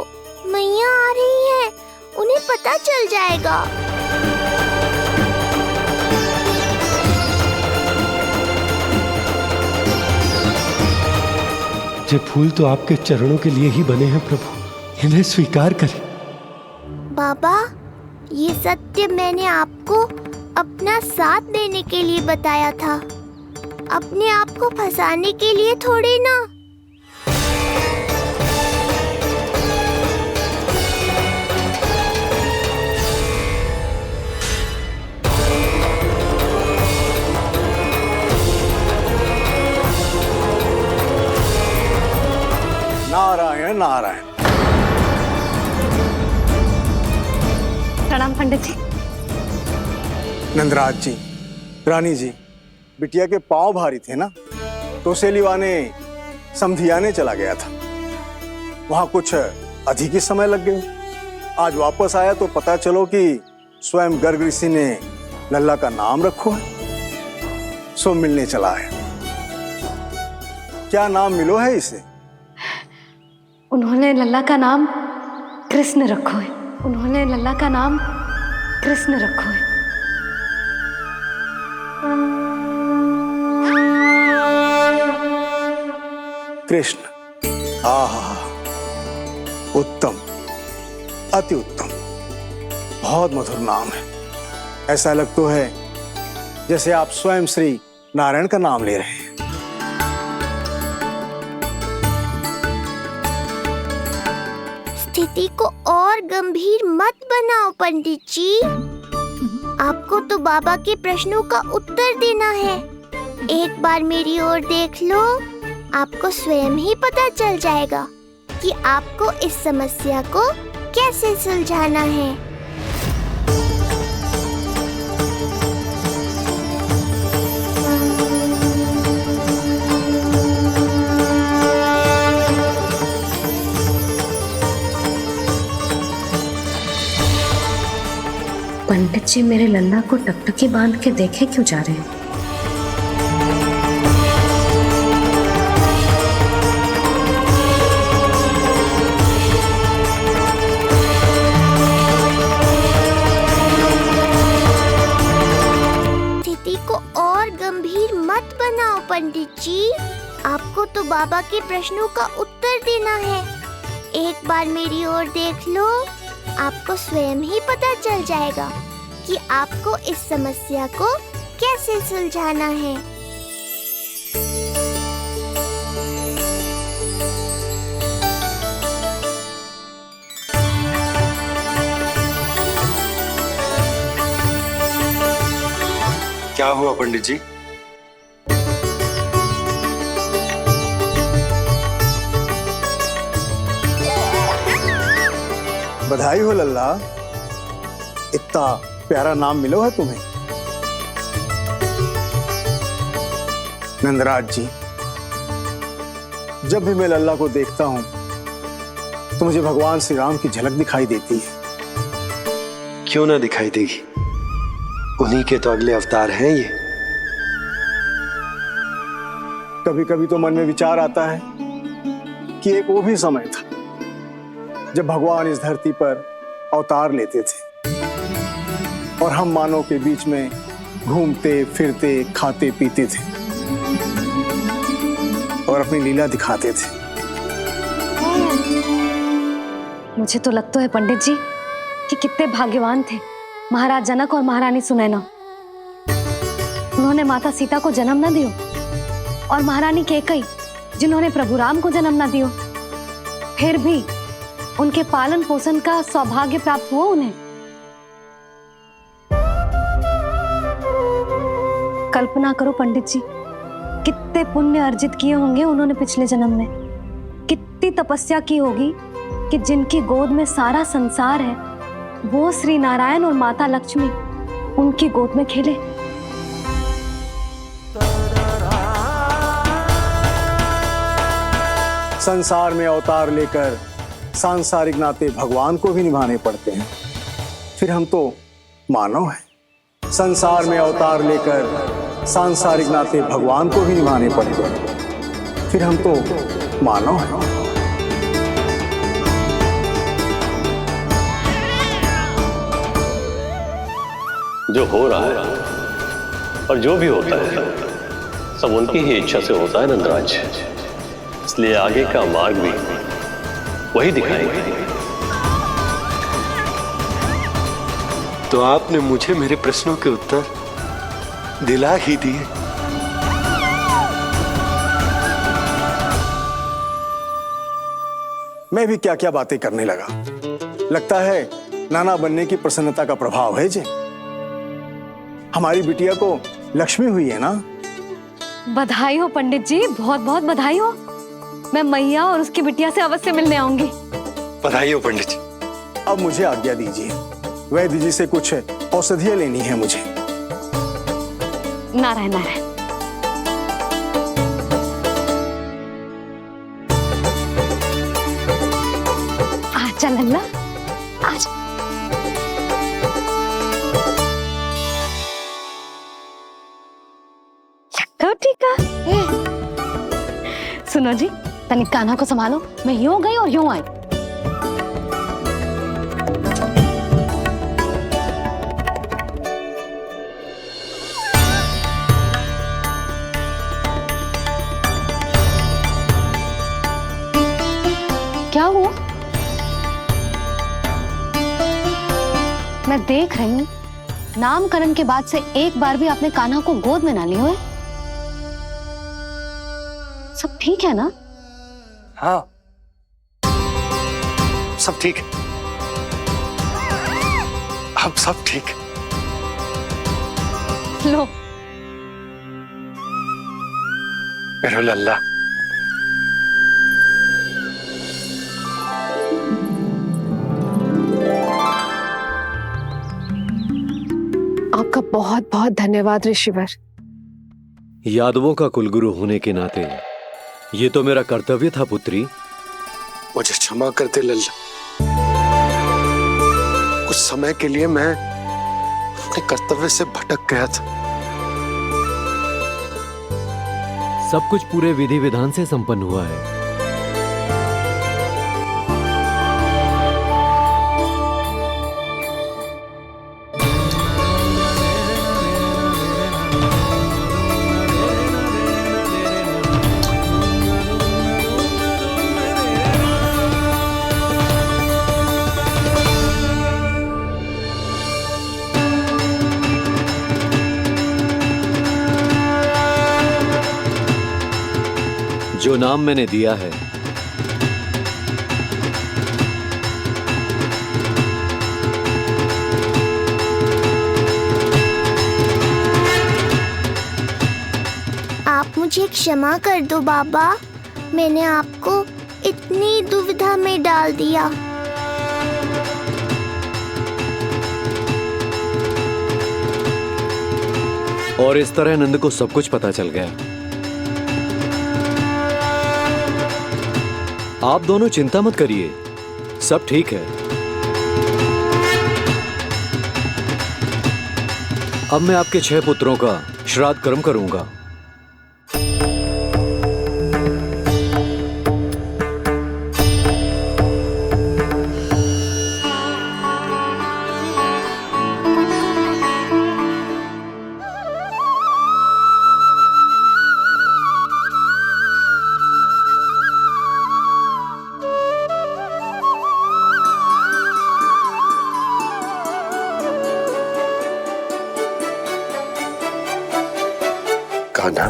मैया आ रही है, उन्हें पता चल जाएगा। ये फूल तो आपके चरणों के लिए ही बने हैं प्रभु, इन्हें स्वीकार करें। बाबा, ये सत्य मैंने आपको अपना साथ देने के लिए बताया था, अपने आप को फंसाने के लिए थोड़ी ना। नारायण नारायण। प्रणाम पंडित जी। नंदराज जी, रानी जी, बिटिया के पांव भारी थे ना, तो उसे लिवाने समधियाने चला गया था। वहां कुछ अधिक ही समय लग गए। आज वापस आया तो पता चलो कि स्वयं गर्ग ऋषि ने लल्ला का नाम रखो है, सो मिलने चला है। क्या नाम मिलो है इसे? उन्होंने लल्ला का नाम कृष्ण रखो है। उन्होंने लल्ला का नाम कृष्ण रखो है। कृष्ण, आहा, उत्तम, अति उत्तम, बहुत मधुर नाम है। ऐसा लगता है जैसे आप स्वयं श्री नारायण का नाम ले रहे हैं। स्थिति को और गंभीर मत बनाओ पंडित जी। आपको तो बाबा के प्रश्नों का उत्तर देना है। एक बार मेरी ओर देख लो, आपको स्वयं ही पता चल जाएगा कि आपको इस समस्या को कैसे सुलझाना है। पंडित जी मेरे लल्ला को टकटकी बांध के देखे क्यों जा रहे हैं? स्थिति को और गंभीर मत बनाओ पंडित जी। आपको तो बाबा के प्रश्नों का उत्तर देना है। एक बार मेरी ओर देख लो, आपको स्वयं ही पता चल जाएगा कि आपको इस समस्या को कैसे सुलझाना है। क्या हुआ पंडित जी? बधाई हो लल्ला, इतना प्यारा नाम मिलो है तुम्हें। नंदराज जी, जब भी मैं लल्ला को देखता हूं तो मुझे भगवान श्री राम की झलक दिखाई देती है। क्यों ना दिखाई देगी, उन्हीं के तो अगले अवतार हैं ये। कभी कभी तो मन में विचार आता है कि एक वो भी समय था जब भगवान इस धरती पर अवतार लेते थे और हम मानव के बीच में घूमते फिरते खाते पीते थे और अपनी लीला दिखाते थे। मुझे तो लगता है पंडित जी कि कितने भाग्यवान थे महाराज जनक और महारानी सुनैना। उन्होंने माता सीता को जन्म न दियो और महारानी कैकेयी जिन्होंने प्रभु राम को जन्म न दियो, फिर भी उनके पालन पोषण का सौभाग्य प्राप्त हुआ उन्हें। कल्पना करो पंडित जी, कितने पुण्य अर्जित किए होंगे उन्होंने पिछले जन्म में, इतनी तपस्या की होगी कि जिनकी गोद में सारा संसार है वो श्री नारायण और माता लक्ष्मी उनकी गोद में खेले। संसार में अवतार लेकर सांसारिक नाते भगवान को भी निभाने पड़ते हैं, फिर हम तो मानव हैं। संसार में अवतार लेकर सांसारिक नाते भगवान को भी निभाने पड़ते हैं, फिर हम तो मानव हैं। जो हो रहा है और जो भी होता है सब उनकी ही इच्छा से होता है नंदराज, इसलिए आगे का मार्ग भी वही दिखाएंगे। तो आपने मुझे मेरे प्रश्नों के उत्तर दिला ही दिए। मैं भी क्या क्या बातें करने लगा। लगता है नाना बनने की प्रसन्नता का प्रभाव है जी। हमारी बिटिया को लक्ष्मी हुई है ना। बधाई हो पंडित जी, बहुत बहुत बधाई हो। मैं मैया और उसकी बिटिया से अवश्य मिलने आऊंगी। बधाई हो पंडित जी। अब मुझे आज्ञा दीजिए, वैद्य जी से कुछ औषधियां लेनी है मुझे। नारायण नारायण। आजा लल्ला, आजा। ठीक है। सुनो जी, तनिक कान्हा को संभालो, मैं यूं गई और यूं आई। क्या हुआ? मैं देख रही हूँ नामकरण के बाद से एक बार भी आपने कान्हा को गोद में ना लिया है। सब ठीक है ना? हाँ, सब ठीक है। अब सब ठीक। लो मेरा लल्ला। आपका बहुत बहुत धन्यवाद ऋषिवर। यादवों का कुलगुरु होने के नाते ये तो मेरा कर्तव्य था पुत्री। मुझे क्षमा कर दे लल्ला, कुछ समय के लिए मैं अपने कर्तव्य से भटक गया था। सब कुछ पूरे विधि विधान से संपन्न हुआ है। जो नाम मैंने दिया है आप मुझे क्षमा कर दो बाबा, मैंने आपको इतनी दुविधा में डाल दिया। और इस तरह नंद को सब कुछ पता चल गया। आप दोनों चिंता मत करिए, सब ठीक है। अब मैं आपके 6 पुत्रों का श्राद्ध कर्म करूंगा। कान्हा,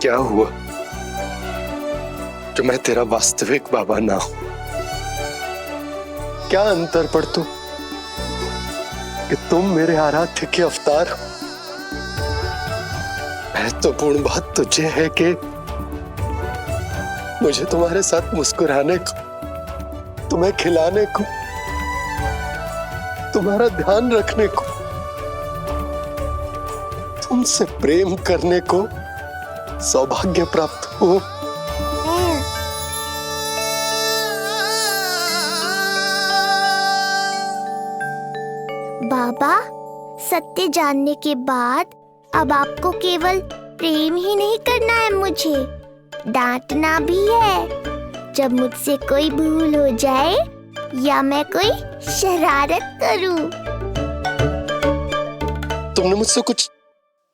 क्या हुआ जो मैं तेरा वास्तविक बाबा ना हूं? क्या अंतर पड़ तू कि तुम मेरे आराध्य के अवतार हो? महत्वपूर्ण बात तुझे है कि मुझे तुम्हारे साथ मुस्कुराने को, तुम्हें खिलाने को, तुम्हारा ध्यान रखने को, तुमसे प्रेम करने को सौभाग्य प्राप्त हो। बाबा, सत्य जानने के बाद अब आपको केवल प्रेम ही नहीं करना है, मुझे डांटना भी है जब मुझसे कोई भूल हो जाए या मैं कोई शरारत करूं। तुमने मुझसे कुछ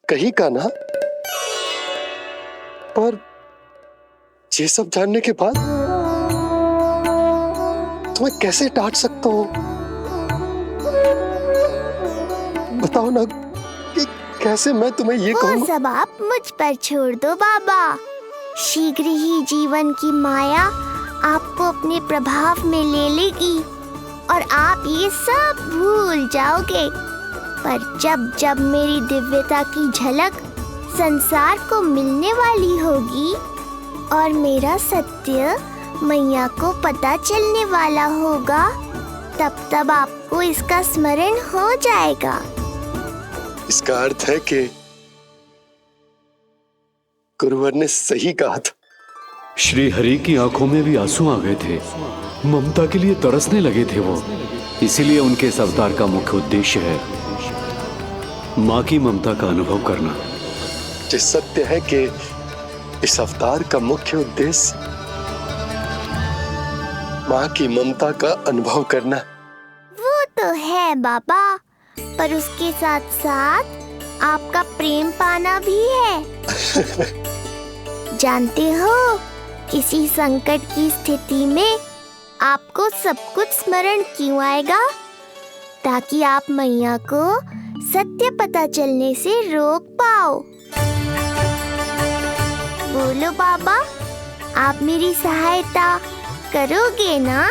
कही का ना, पर ये सब जानने के बाद तुम्हें कैसे डांट सकता हूँ? बताओ ना कि कैसे मैं तुम्हें ये कहूँ। वो सब आप मुझ पर छोड़ दो बाबा। शीघ्र ही जीवन की माया आपको अपने प्रभाव में ले लेगी और आप ये सब भूल जाओगे। पर जब जब मेरी दिव्यता की झलक संसार को मिलने वाली होगी और मेरा सत्य मैया को पता चलने वाला होगा, तब तब आपको इसका स्मरण हो जाएगा। इसका अर्थ है कि गुरुवर ने सही कहा था। श्री हरि की आंखों में भी आंसू आ गए थे। ममता के लिए तरसने लगे थे वो। इसीलिए उनके इस अवतार का मुख्य उद्देश्य है माँ की ममता का अनुभव करना। जो सत्य है कि इस अवतार का मुख्य उद्देश्य माँ की ममता का अनुभव करना। वो तो है बाबा, पर उसके साथ साथ आपका प्रेम पाना भी है। जानते हो, किसी संकट की स्थिति में आपको सब कुछ स्मरण क्यों आएगा? ताकि आप मैया को सत्य पता चलने से रोक पाओ। बोलो बाबा, आप मेरी सहायता करोगे ना?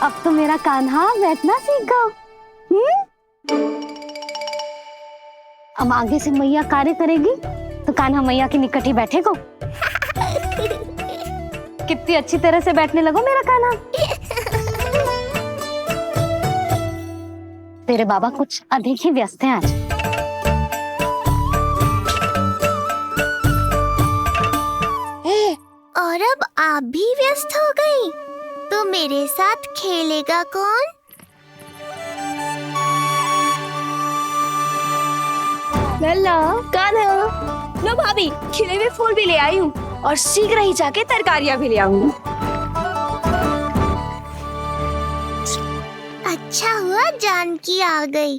अब तो मेरा कान्हा बैठना सीख गया। अब आगे से मैया कार्य करेगी तो कान्हा मैया के निकट ही बैठेगा। कितनी अच्छी तरह से बैठने लगो मेरा कान्हा। तेरे बाबा कुछ अधिक ही व्यस्त हैं आज। और अब आप भी व्यस्त हो गई, तो मेरे साथ खेलेगा कौन? लल्ला, कान्हा, लो भाभी, खिले हुए फूल भी ले आई हूँ और शीघ्र ही जाके तरकारियाँ भी ले आऊंगी। अच्छा हुआ जानकी आ गई,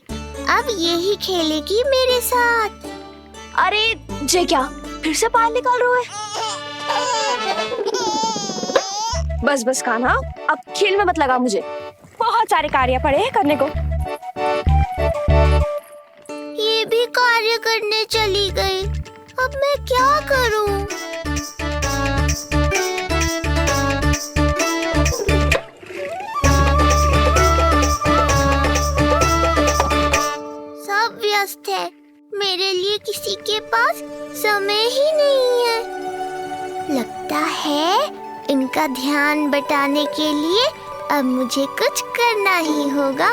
अब यही खेलेगी मेरे साथ। अरे जे क्या, फिर से पानी निकाल रहे हो? बस बस कान्हा, अब खेल में मत लगा मुझे। बहुत सारे कार्य पड़े हैं करने को। ये भी कार्य करने चली गई, अब मैं क्या करूं? सब व्यस्त है, मेरे लिए किसी के पास समय ही नहीं है। लगता है इनका ध्यान बटाने के लिए अब मुझे कुछ करना ही होगा।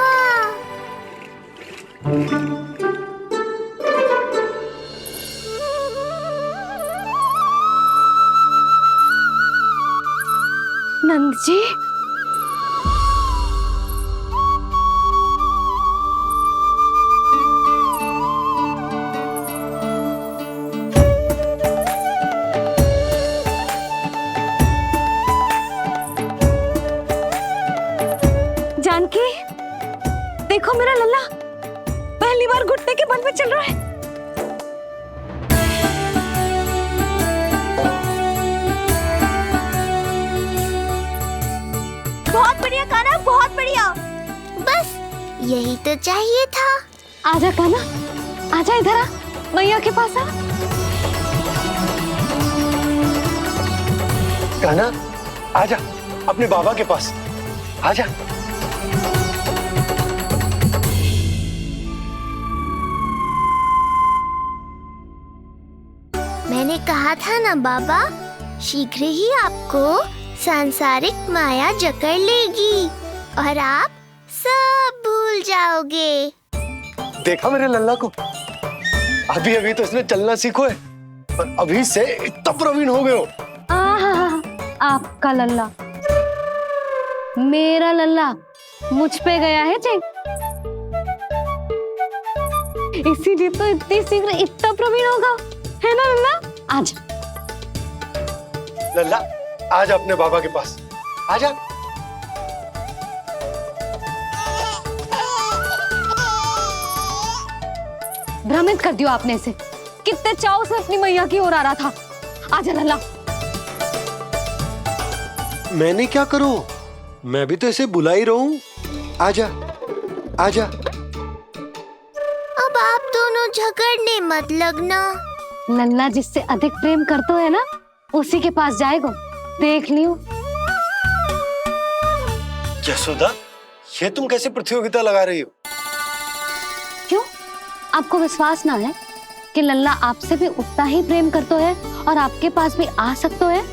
नंद जी, जानकी, देखो मेरा लल्ला पहली बार घुटने के बल पे चल रहा है। बहुत बढ़िया। बस यही तो चाहिए था। आजा कान्हा, आजा इधर आ, मैया के पास आ। कान्हा आजा अपने बाबा के पास, आजा। मैंने कहा था ना बाबा, शीघ्र ही आपको सांसारिक माया जकड़ लेगी और आप सब भूल जाओगे। देखा मेरे लल्ला को, अभी अभी तो इसने चलना सीखो है और अभी से इतना प्रवीण हो गए हो। आपका लल्ला, मेरा लल्ला मुझ पे गया है जी, इसीलिए तो इतनी शीघ्र इतना प्रवीण होगा, है ना लल्ला? आजा लल्ला, आजा अपने बाबा के पास, आजा। भ्रमित कर दियो आपने इसे, कितने चाव से अपनी मैया की ओर आ रहा था। आजा लल्ला। मैंने क्या करूं, मैं भी तो इसे बुला ही रहा हूं। आजा आजा। अब आप दोनों झगड़ने मत लगना। लल्ला जिससे अधिक प्रेम करते है ना, उसी के पास जाएगा, देख लियो। यशोदा, ये तुम कैसे प्रतियोगिता लगा रही हो? क्यों, आपको विश्वास ना है कि लल्ला आपसे भी उतना ही प्रेम करता है और आपके पास भी आ सकता है?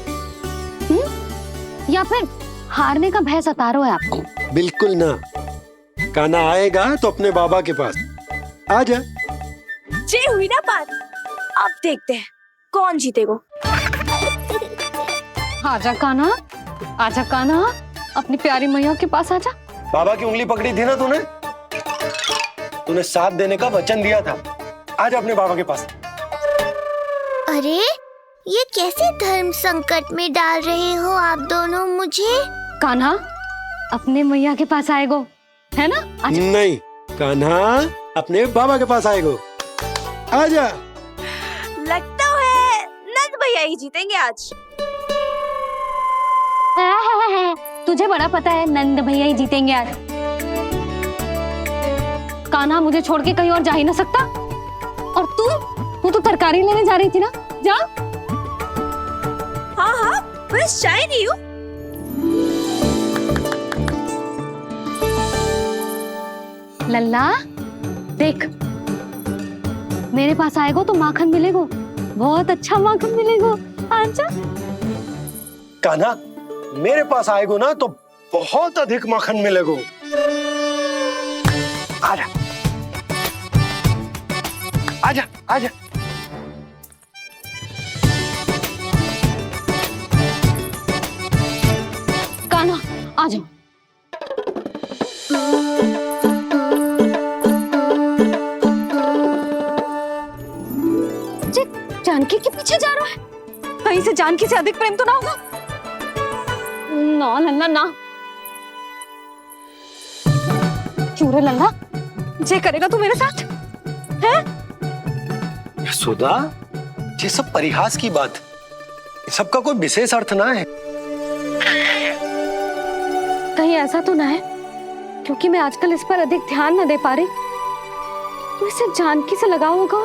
या फिर हारने का भय सता रहा है आपको? बिल्कुल ना, कान्हा आएगा तो अपने बाबा के पास, आजा। जे हुई ना बात, अब देखते हैं कौन जीतेगा। आजा कान्हा, आजा कान्हा, अपनी प्यारी मैया के पास आजा। बाबा की उंगली पकड़ी थी ना तूने साथ देने का वचन दिया था, आजा अपने बाबा के पास। अरे ये कैसे धर्म संकट में डाल रहे हो आप दोनों मुझे? कान्हा अपने मैया के पास आएगो, है ना? आजा। नहीं, कान्हा अपने बाबा के पास आएगो, आजा। लगता है नंद भैया ही जीतेंगे आज। तुझे बड़ा पता है नंद भैया ही जीतेंगे आज। कान्हा मुझे छोड़ के कहीं और जा ही ना सकता। और तू तो तरकारी लेने जा रही थी ना, जा। हाँ, बस जा ही रही हूँ। लल्ला देख, मेरे पास आएगो तो माखन मिलेगो, बहुत अच्छा माखन मिलेगो, आजा। कान्हा मेरे पास आएगो ना तो बहुत अधिक माखन मिलेगो, आजा आजा आजा। कान्हा आ जाओ। जानकी के पीछे जा रहा है, कहीं से जानकी से अधिक प्रेम तो ना होगा? ना लल्ला ना। क्यों रे लल्ला, जे करेगा तू मेरे साथ है? यशोदा, ये सब परिहास की बात, सबका कोई विशेष अर्थ ना है। कहीं ऐसा तो ना है क्योंकि मैं आजकल इस पर अधिक ध्यान न दे पा रही तो इसे जानकी से लगाव होगा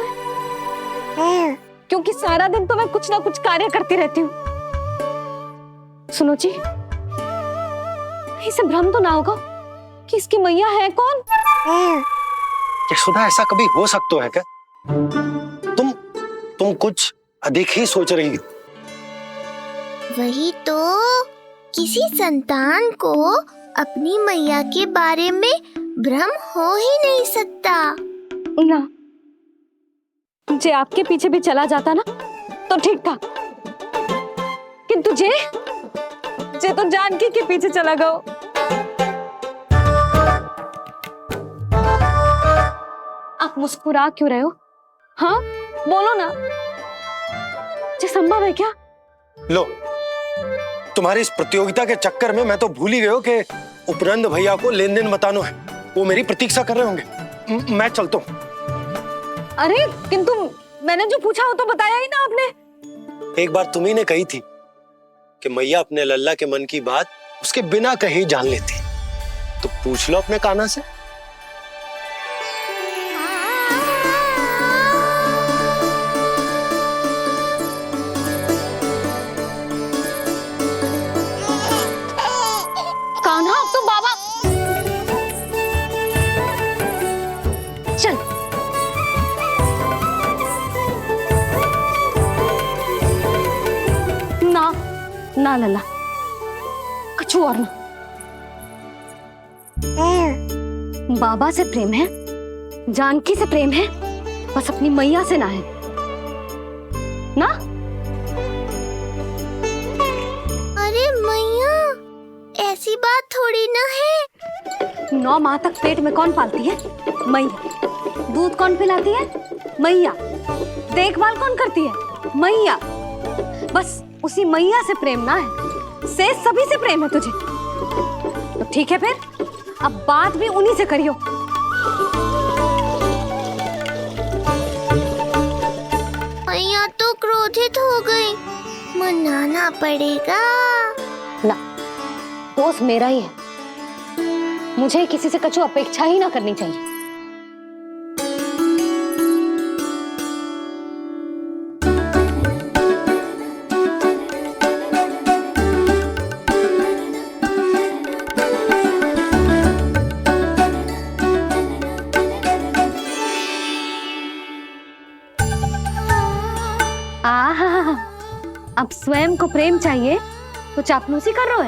है? क्योंकि सारा दिन तो मैं कुछ ना कुछ कार्य करती रहती हूँ। सुनो जी, इसे भ्रम तो ना होगा कि इसकी मैया है कौन? यशोदा, ऐसा कभी हो सकता है क्या? तुम कुछ अधिक ही सोच रही हो। वही तो, किसी संतान को अपनी मैया के बारे में भ्रम हो ही नहीं सकता ना। जे आपके पीछे भी चला जाता ना तो ठीक था, किंतु जे तो जानकी के पीछे चला गया। आप मुस्कुरा क्यों रहे हो? हाँ बोलो ना, ये संभव है क्या? लो, तुम्हारी इस प्रतियोगिता के चक्कर में मैं तो भूल ही गया हूं कि उपनंद भैया को लेन देन बताना है, वो मेरी प्रतीक्षा कर रहे होंगे। मैं चलता हूँ। अरे किंतु मैंने जो पूछा वो तो बताया ही ना आपने। एक बार तुम्ही ने कही थी कि मैया अपने लल्ला के मन की बात उसके बिना कहीं जान लेती। पूछ लो अपने कान्हा से। कान्हा अब तो बाबा चल। ना ना लल्ला, कछु और ना। बाबा से प्रेम है, जानकी से प्रेम है, बस अपनी मैया से ना है ना। अरे मैया, ऐसी बात थोड़ी ना है। 9 माह तक पेट में कौन पालती है? मैया। दूध कौन पिलाती है? मैया। देखभाल कौन करती है? मैया। बस उसी मैया से प्रेम ना है, से सभी से प्रेम है तुझे। तो ठीक है फिर, अब बात भी उन्हीं से करियो। मैया तो क्रोधित हो गई, मनाना पड़ेगा। ना, दोस्त मेरा ही है, मुझे किसी से कछु अपेक्षा ही ना करनी चाहिए। आहा, अब स्वयं को प्रेम चाहिए तो चापलूसी कर रहे हो?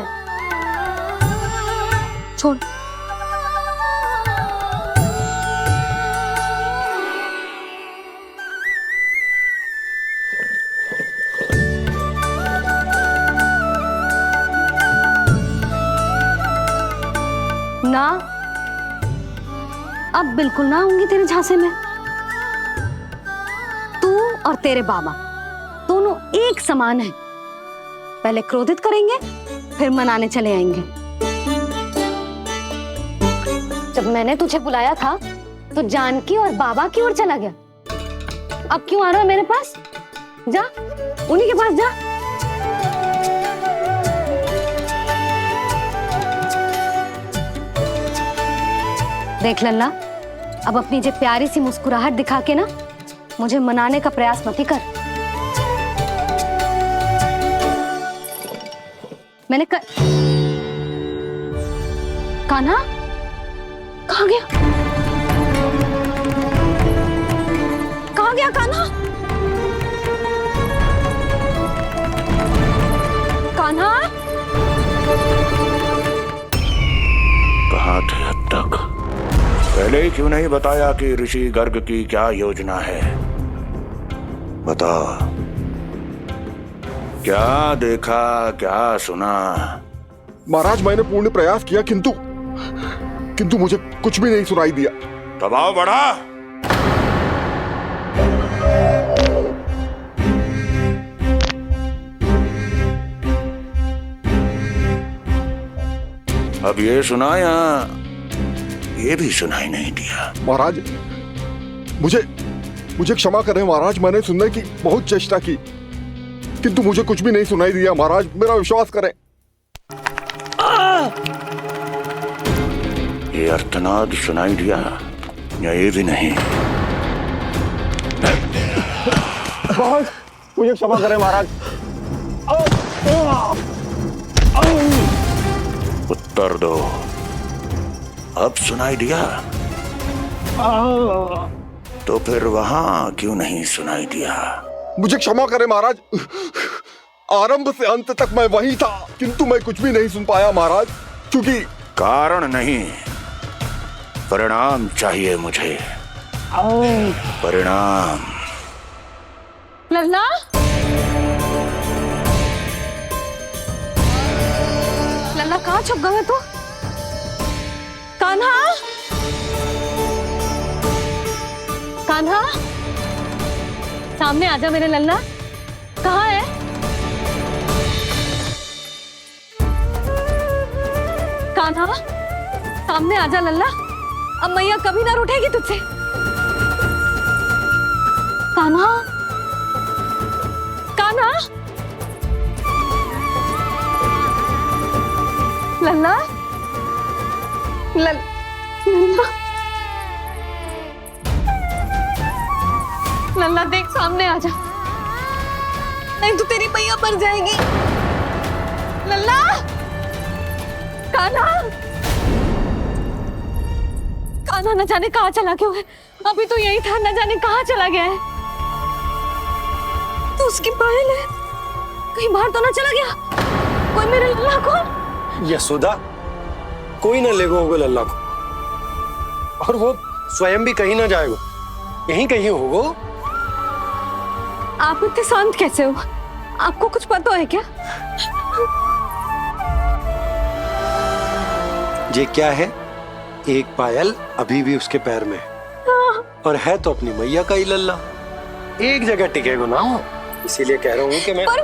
छोड़। ना, अब बिल्कुल ना आऊंगी तेरे झांसे में। तू और तेरे बाबा दोनों एक समान हैं। पहले क्रोधित करेंगे, फिर मनाने चले आएंगे। जब मैंने तुझे बुलाया था तो जानकी और बाबा की ओर चला गया। अब क्यों आ रहा है मेरे पास? जा, उन्हीं के पास जा। देख लल्ला, अब अपनी जो प्यारी सी मुस्कुराहट दिखा के ना मुझे मनाने का प्रयास मत ही कर। मैंने कान्हा कहाँ गया? कहाँ गया कान्हा? कान्हा कहाँ थे अब तक? पहले ही क्यों नहीं बताया कि ऋषि गर्ग की क्या योजना है? बता, क्या देखा, क्या सुना? महाराज, मैंने पूर्ण प्रयास किया किंतु मुझे कुछ भी नहीं सुनाई दिया। दबाव बढ़ा। अब ये सुना या ये भी सुनाई नहीं दिया? महाराज, मुझे क्षमा करें महाराज, मैंने सुनने की बहुत चेष्टा की किंतु मुझे कुछ भी नहीं सुनाई दिया। महाराज, मेरा विश्वास करें। ये अर्थनाद सुनाई दिया या ये भी नहीं? मुझे क्षमा करें महाराज। उत्तर दो, अब सुनाई दिया? तो फिर वहां क्यों नहीं सुनाई दिया? मुझे क्षमा करें महाराज, आरंभ से अंत तक मैं वही था किंतु मैं कुछ भी नहीं सुन पाया महाराज, क्योंकि कारण नहीं, परिणाम चाहिए मुझे। परिणाम। लल्ला, लल्ला कहाँ छुप गए तू? कान्हा, कान्हा, सामने आजा मेरे लल्ला। कहाँ है? कान्हा, सामने आजा लल्ला। अब मैया कभी ना रूठेगी तुझसे। कान्हा, कान्हा, लल्ला, लल्ला लल्ला देख सामने आ जा, नहीं तो तेरी मैया मर जाएगी। लल्ला, कान्हा, कान्हा न जाने कहाँ चला गया है। अभी तो यही था, न जाने कहाँ चला गया है। तो उसकी पायल है, कहीं बाहर तो ना चला गया कोई मेरे लल्ला को। यशोदा, कोई ना लेगा होगा लल्ला को, और वो स्वयं भी कहीं ना जाएगा, यहीं कहीं होगा। आप इतने शांत कैसे हो? आपको कुछ पता है क्या? ये क्या है? एक पायल अभी भी उसके पैर में है, और है तो अपनी मैया का ही लल्ला। एक जगह टिकेगा ना, इसीलिए कह रहा हूँ कि मैं पल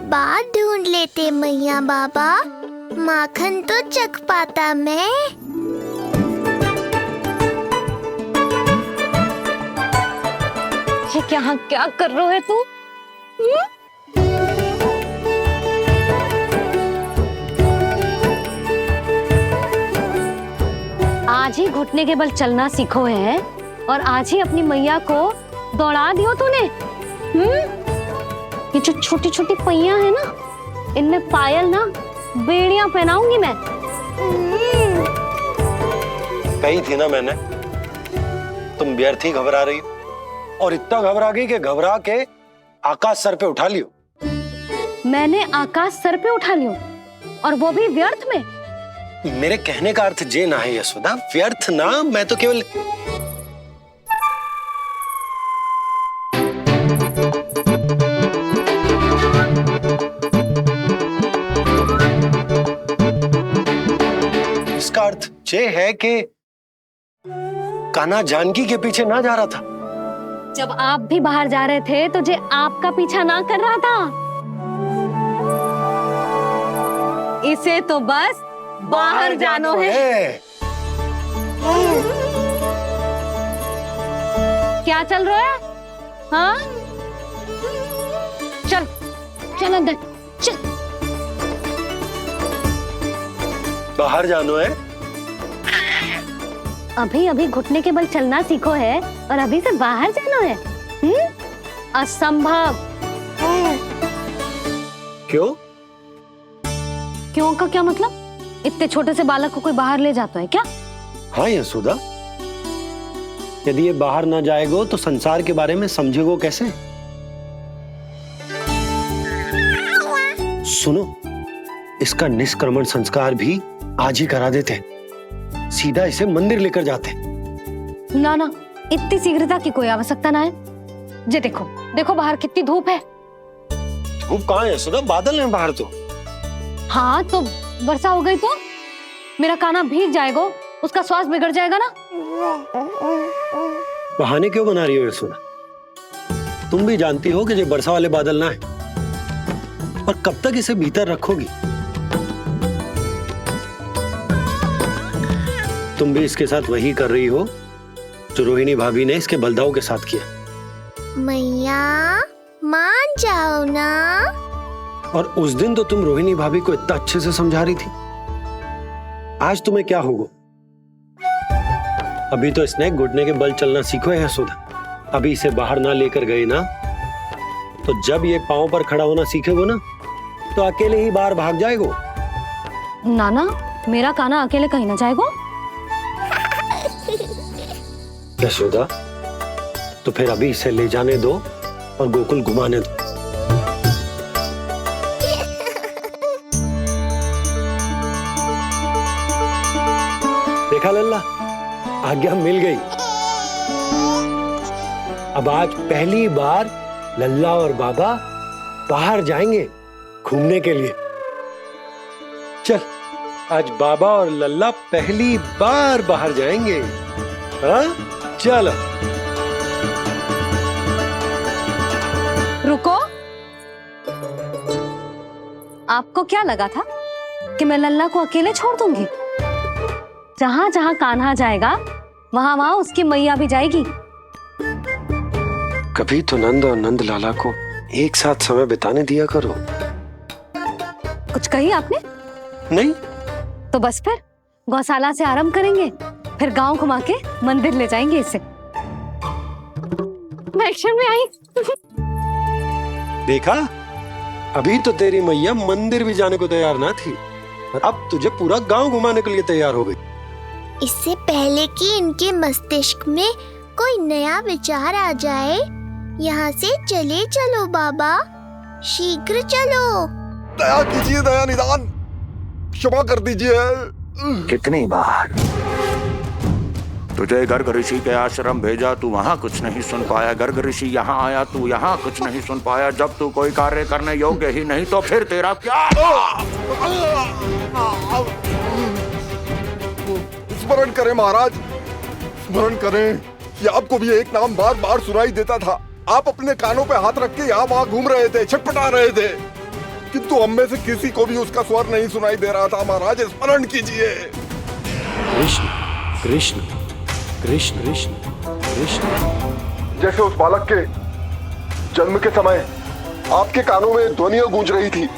बाद ढूंढ लेते मैया बाबा, माखन तो चख पाता मैं। ये क्या कर रहे है तू? आज ही घुटने के बल चलना सीखो है, और आज ही अपनी मैया को दौड़ा दियो तूने। ये जो छोटी छोटी पहिया है ना, इनमें पायल ना बेड़ियां पहनाऊंगी मैं। कही थी ना मैंने, तुम व्यर्थ ही घबरा रही हो, और इतना घबरा गई कि घबरा के आकाश सर पे उठा लियो। मैंने आकाश सर पे उठा लियो, और वो भी व्यर्थ में? मेरे कहने का अर्थ जे ना है यशोदा, व्यर्थ ना, मैं तो केवल इसका अर्थ ये है कि कान्हा जानकी के पीछे ना जा रहा था। जब आप भी बाहर जा रहे थे तो जे आपका पीछा ना कर रहा था। इसे तो बस बाहर जानो है। क्या चल रहा है? हाँ, चल चल अंदर चल। बाहर जानो है? अभी अभी घुटने के बल चलना सीखो है, और अभी से बाहर जाना है? असंभव। क्यों? क्यों का क्या मतलब? इतने छोटे से बालक को कोई बाहर ले जाता है क्या? हाँ यशोदा, यदि ये बाहर ना जाएगो तो संसार के बारे में समझेगो कैसे? सुनो, इसका निष्क्रमण संस्कार भी आज ही करा देते, सीधा इसे मंदिर लेकर जाते। ना ना, इतनी शीघ्रता की कोई आवश्यकता ना है। जे देखो देखो बाहर कितनी धूप है। धूप कहाँ है यशोदा? बादल है बाहर तो। हाँ तो वर्षा हो गई तो मेरा कान्हा भीग जाएगा, उसका स्वास्थ्य बिगड़ जाएगा ना। बहाने क्यों बना रही हो यशोदा? तुम भी जानती हो कि ये वर्षा वाले बादल ना है, और कब तक इसे भीतर रखोगी? तुम भी इसके साथ वही कर रही हो जो रोहिणी भाभी ने इसके बलदाऊ के साथ किया। मैया मान जाओ ना। और उस दिन तो तुम रोहिणी भाभी को इतना अच्छे से समझा रही थी, आज तुम्हें क्या होगा? अभी तो इसने घुटने के बल चलना सीखो है यशोदा। अभी इसे बाहर ना लेकर गए ना, तो जब ये पांव पर खड़ा होना सीखेगो ना, तो अकेले ही बाहर भाग जाएगो। नाना, मेरा कान्हा अकेले कहीं ना जाएगा। यशोदा, तो फिर अभी इसे ले जाने दो और गोकुल घुमाने दो। देखा लल्ला, आज्ञा मिल गई। अब आज पहली बार लल्ला और बाबा बाहर जाएंगे घूमने के लिए। चल, आज बाबा और लल्ला पहली बार बाहर जाएंगे। हाँ, चलो। रुको, आपको क्या लगा था कि मैं लल्ला को अकेले छोड़ दूंगी? जहां जहां कान्हा जाएगा वहां वहां उसकी मैया भी जाएगी। कभी तो नंद और नंद लाला को एक साथ समय बिताने दिया करो। कुछ कही आपने? नहीं। तो बस फिर गौशाला से आरंभ करेंगे, फिर गांव घुमा के मंदिर ले जाएंगे इसे। मैं एक्शन में आई। देखा, अभी तो तेरी मैया मंदिर भी जाने को तैयार ना थी, और अब तुझे पूरा गांव घुमाने के लिए तैयार हो गई। इससे पहले कि इनके मस्तिष्क में कोई नया विचार आ जाए, यहाँ से चले चलो बाबा, शीघ्र चलो। दया कीजिए, दया निदान, क्षमा कर दीजिए। कितनी बार तुझे गर्ग ऋषि के आश्रम भेजा, तू वहाँ कुछ नहीं सुन पाया। गर्ग ऋषि यहाँ आया, तू यहाँ कुछ नहीं सुन पाया। जब तू कोई कार्य करने योग्य ही नहीं तो फिर तेरा क्या? स्मरण करें महाराज, स्मरण करें कि आपको भी एक नाम बार बार सुनाई देता था। आप अपने कानों पे हाथ रख के यहाँ वहाँ घूम रहे थे, छटपटा रहे थे, किंतु हम में से किसी को भी उसका स्वर नहीं सुनाई दे रहा था। महाराज, स्मरण कीजिए। कृष्ण कृष्ण कृष्ण कृष्ण कृष्ण। जैसे उस बालक के जन्म के समय आपके कानों में ध्वनियां गूंज रही थी।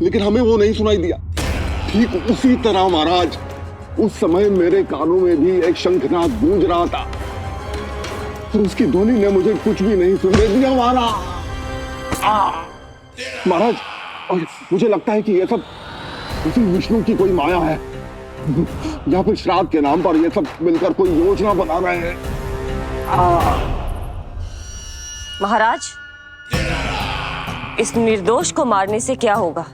लेकिन हमें वो नहीं सुनाई दिया। ठीक उसी तरह महाराज, उस समय मेरे कानों में भी एक शंखनाद गूंज रहा था, पर उसकी ध्वनि ने मुझे कुछ भी नहीं सुनने दिया। महाराज, और मुझे लगता है कि ये सब उसी विष्णु की कोई माया है, या फिर श्राद्ध के नाम पर ये सब मिलकर कोई योजना बना रहे हैं। महाराज, इस निर्दोष को मारने से क्या होगा?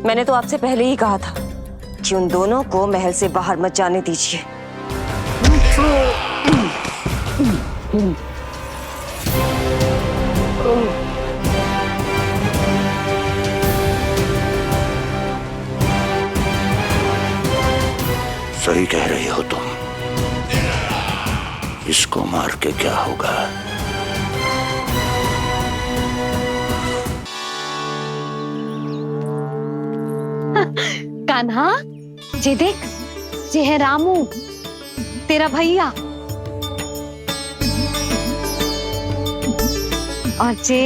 मैंने तो आपसे पहले ही कहा था कि उन दोनों को महल से बाहर मत जाने दीजिए। सही कह रही हो तुम। इसको मार के क्या होगा? कान्हा, जे देख, जे है रामू, तेरा भैया, और जे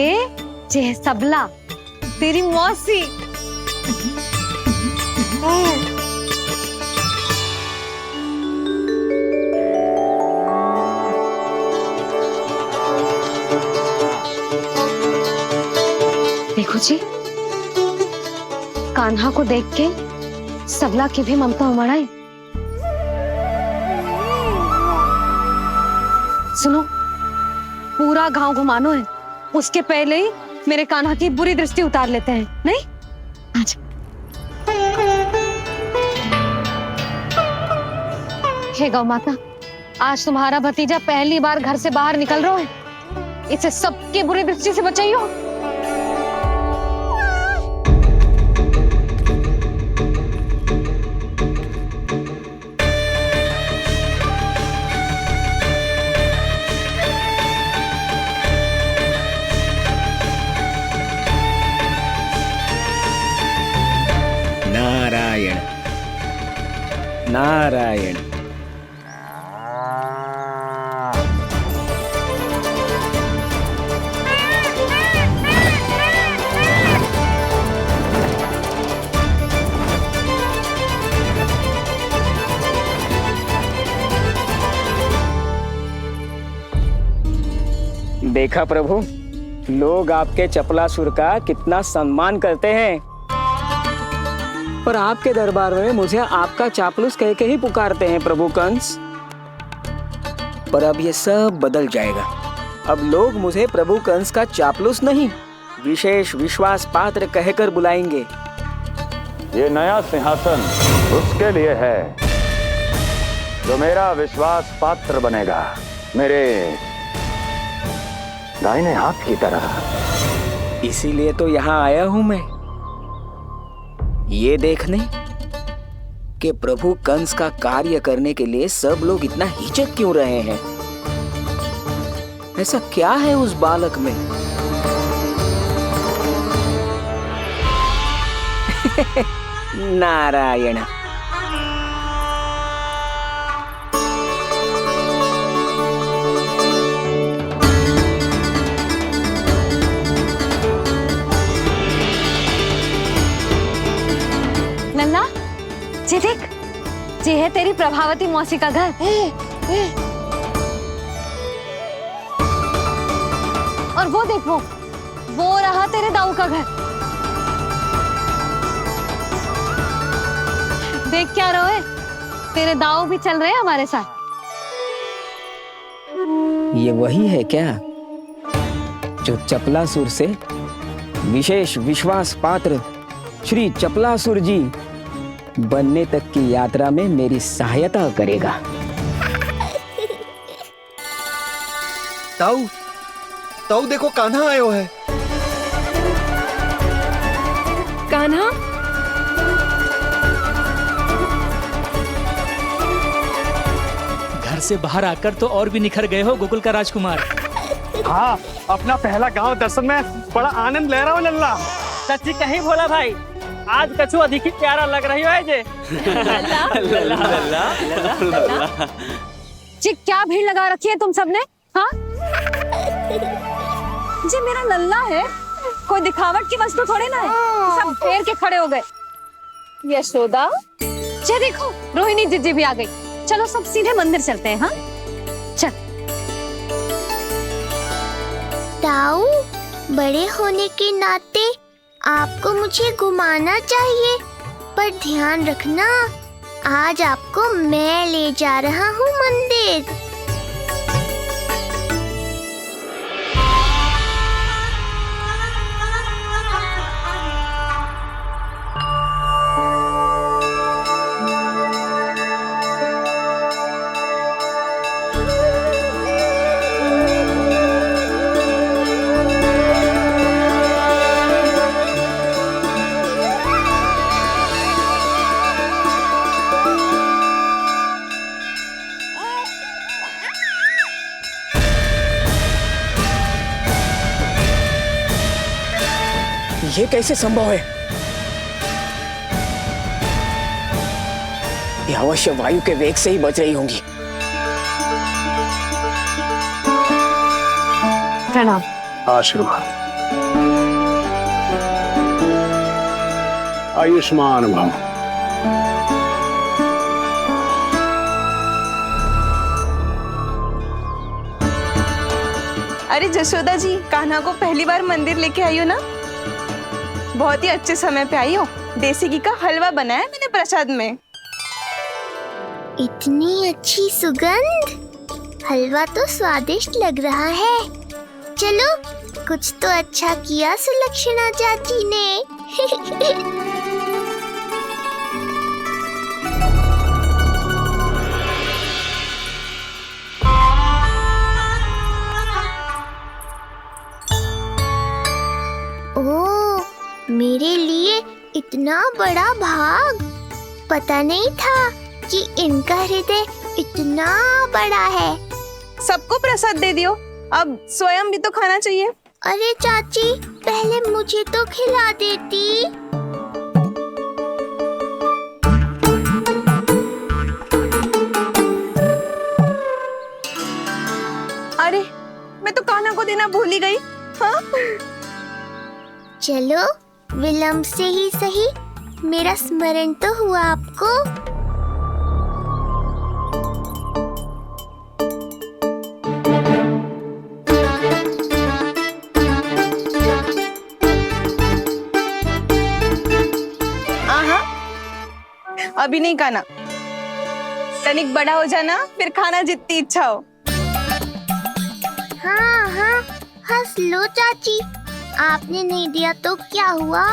है सबला, तेरी मौसी। देखो जी, कान्हा को देख के सबला की भी ममता उमड़ आई। सुनो, पूरा गांव घुमानो है, उसके पहले ही मेरे कान्हा की बुरी दृष्टि उतार लेते हैं, नहीं? अच्छा। हे गौ माता, आज तुम्हारा भतीजा पहली बार घर से बाहर निकल रहा है, इसे सबकी बुरी दृष्टि से बचाइयो। नारायण नारायण। देखा प्रभु, लोग आपके चपलासुर का कितना सम्मान करते हैं, पर आपके दरबार में मुझे आपका चापलूस कह के ही पुकारते हैं प्रभु कंस। पर अब ये सब बदल जाएगा। अब लोग मुझे प्रभु कंस का चापलूस नहीं, विशेष विश्वास पात्र कहकर बुलाएंगे। ये नया सिंहासन उसके लिए है जो मेरा विश्वास पात्र बनेगा, मेरे दाहिने हाथ की तरह। इसीलिए तो यहाँ आया हूं मैं, ये देखने कि प्रभु कंस का कार्य करने के लिए सब लोग इतना हिचक क्यों रहे हैं। ऐसा क्या है उस बालक में? नारायण। नन्ना, जी देख, जी है तेरी प्रभावती मौसी का घर। और वो देखो, वो रहा तेरे दाऊ का घर। देख क्या रोए, तेरे दाऊ भी चल रहे हैं हमारे साथ। ये वही है क्या जो चपलासुर से विशेष विश्वास पात्र श्री चपलासुर जी बनने तक की यात्रा में मेरी सहायता करेगा? ताऊ, ताऊ देखो कान्हा आयो है। कान्हा, घर से बाहर आकर तो और भी निखर गए हो गोकुल का राजकुमार। हाँ, अपना पहला गांव दर्शन में बड़ा आनंद ले रहा हूँ लल्ला। सच्ची कहीं भोला भाई, आज कछु अधिक ही प्यारा लग रही है जे। जी क्या भीड़ लगा रखी है तुम सबने? हाँ जी, मेरा लल्ला है, कोई दिखावट की वस्तु थोड़ी ना है। सब फेर के खड़े हो गए। यशोदा, जी देखो रोहिणी जीजी भी आ गई। चलो सब सीधे मंदिर चलते हैं। हाँ चल। ताऊ, बड़े होने के नाते आपको मुझे घुमाना चाहिए, पर ध्यान रखना आज आपको मैं ले जा रहा हूँ मंदिर। ये कैसे संभव है? ये अवश्य वायु के वेग से ही बच रही होंगी। प्रणाम। आशीर्वाद। आयुष्मान भव। अरे जशोदा जी, कान्हा को पहली बार मंदिर लेके आई हो ना? बहुत ही अच्छे समय पे आई हो। देसी घी का हलवा बनाया मैंने प्रसाद में। इतनी अच्छी सुगंध, हलवा तो स्वादिष्ट लग रहा है। चलो, कुछ तो अच्छा किया सुलक्षणा चाची ने। ओह, मेरे लिए इतना बड़ा भाग। पता नहीं था कि इनका हृदय इतना बड़ा है। सबको प्रसाद दे दियो, अब स्वयं भी तो खाना चाहिए। अरे चाची, पहले मुझे तो खिला देती। अरे, मैं तो कान्हा को देना भूल ही गई। हाँ? चलो, विलंब से ही सही, मेरा स्मरण तो हुआ आपको। अभी नहीं खाना, तनिक बड़ा हो जाना, फिर खाना जितनी इच्छा हो। हाँ हाँ, हंस लो चाची, आपने नहीं दिया तो क्या हुआ,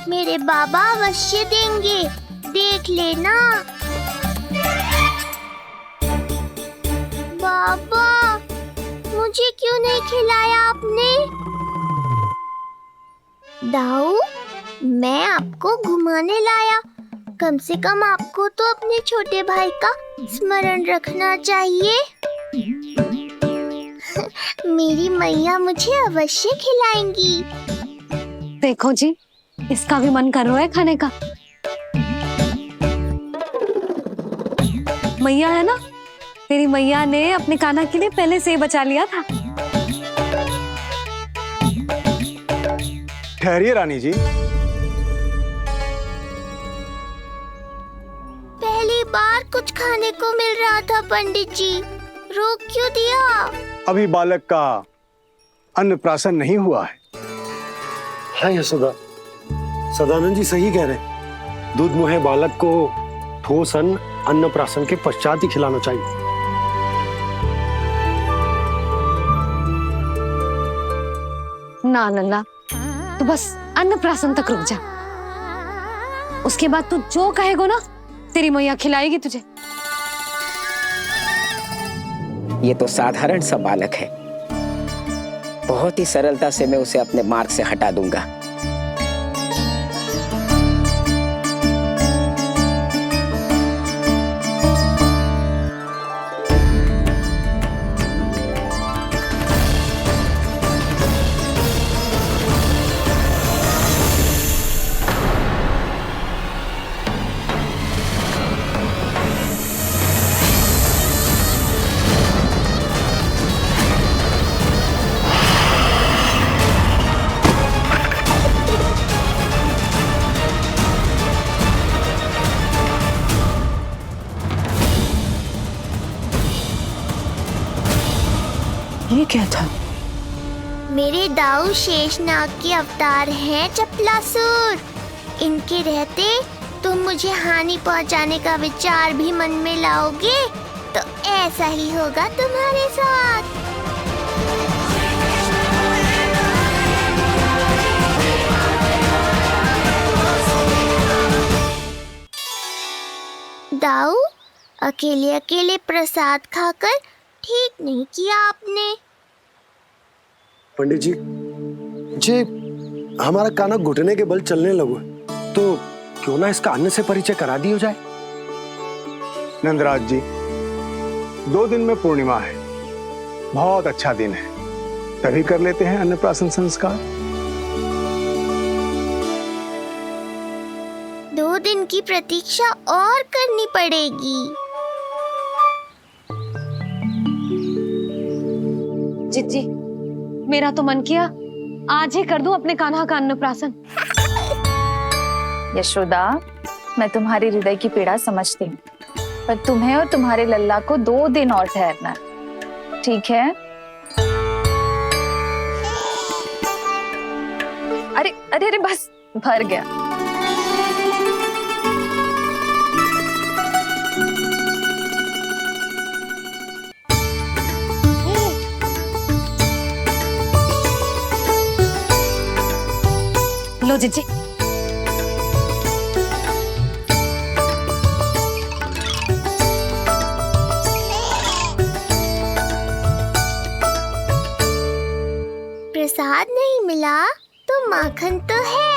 मेरे बाबा अवश्य देंगे, देख लेना। बाबा, मुझे क्यों नहीं खिलाया आपने? दाऊ, मैं आपको घुमाने लाया, कम से कम आपको तो अपने छोटे भाई का स्मरण रखना चाहिए। मेरी मैया मुझे अवश्य खिलाएंगी। देखो जी, इसका भी मन कर रहा है खाने का। मैया है ना, तेरी मैया ने अपने कान्हा के लिए पहले से ही बचा लिया था। ठहरिए रानी जी। पहली बार कुछ खाने को मिल रहा था पंडित जी, रोक क्यों दिया? अभी बालक का अन्नप्राशन नहीं हुआ है। हाँ यशोदा, सदानंद जी सही कह रहे। दूध मुहे बालक को ठोस अन्नप्राशन के पश्चात ही खिलाना चाहिए। ना लल्ला, तू बस अन्नप्राशन तक रुक जा, उसके बाद तू जो कहेगो ना, तेरी मैया खिलाएगी तुझे। ये तो साधारण सा बालक है, बहुत ही सरलता से मैं उसे अपने मार्ग से हटा दूंगा। ये क्या था? मेरे दाऊ शेषनाग के अवतार हैं चपलासुर। इनके रहते तुम मुझे हानि पहुंचाने का विचार भी मन में लाओगे तो ऐसा ही होगा तुम्हारे साथ। दाऊ, अकेले अकेले प्रसाद खाकर ठीक नहीं किया आपने। पंडित जी, हमारा कान्हा घुटने के बल चलने लगो, तो क्यों ना इसका अन्न से परिचय करा दिया जाए। नंदराज जी, 2 दिन में पूर्णिमा है, बहुत अच्छा दिन है, तभी कर लेते हैं अन्नप्राशन संस्कार। 2 दिन की प्रतीक्षा और करनी पड़ेगी। जिज्जी, मेरा तो मन किया आज ही कर दूं अपने कान्हा का अन्नप्राशन। यशोदा, मैं तुम्हारी हृदय की पीड़ा समझती हूँ, पर तुम्हें और तुम्हारे लल्ला को 2 दिन और ठहरना, ठीक है? अरे अरे अरे, बस भर गया। लो जिज्जी। प्रसाद नहीं मिला तो माखन तो है।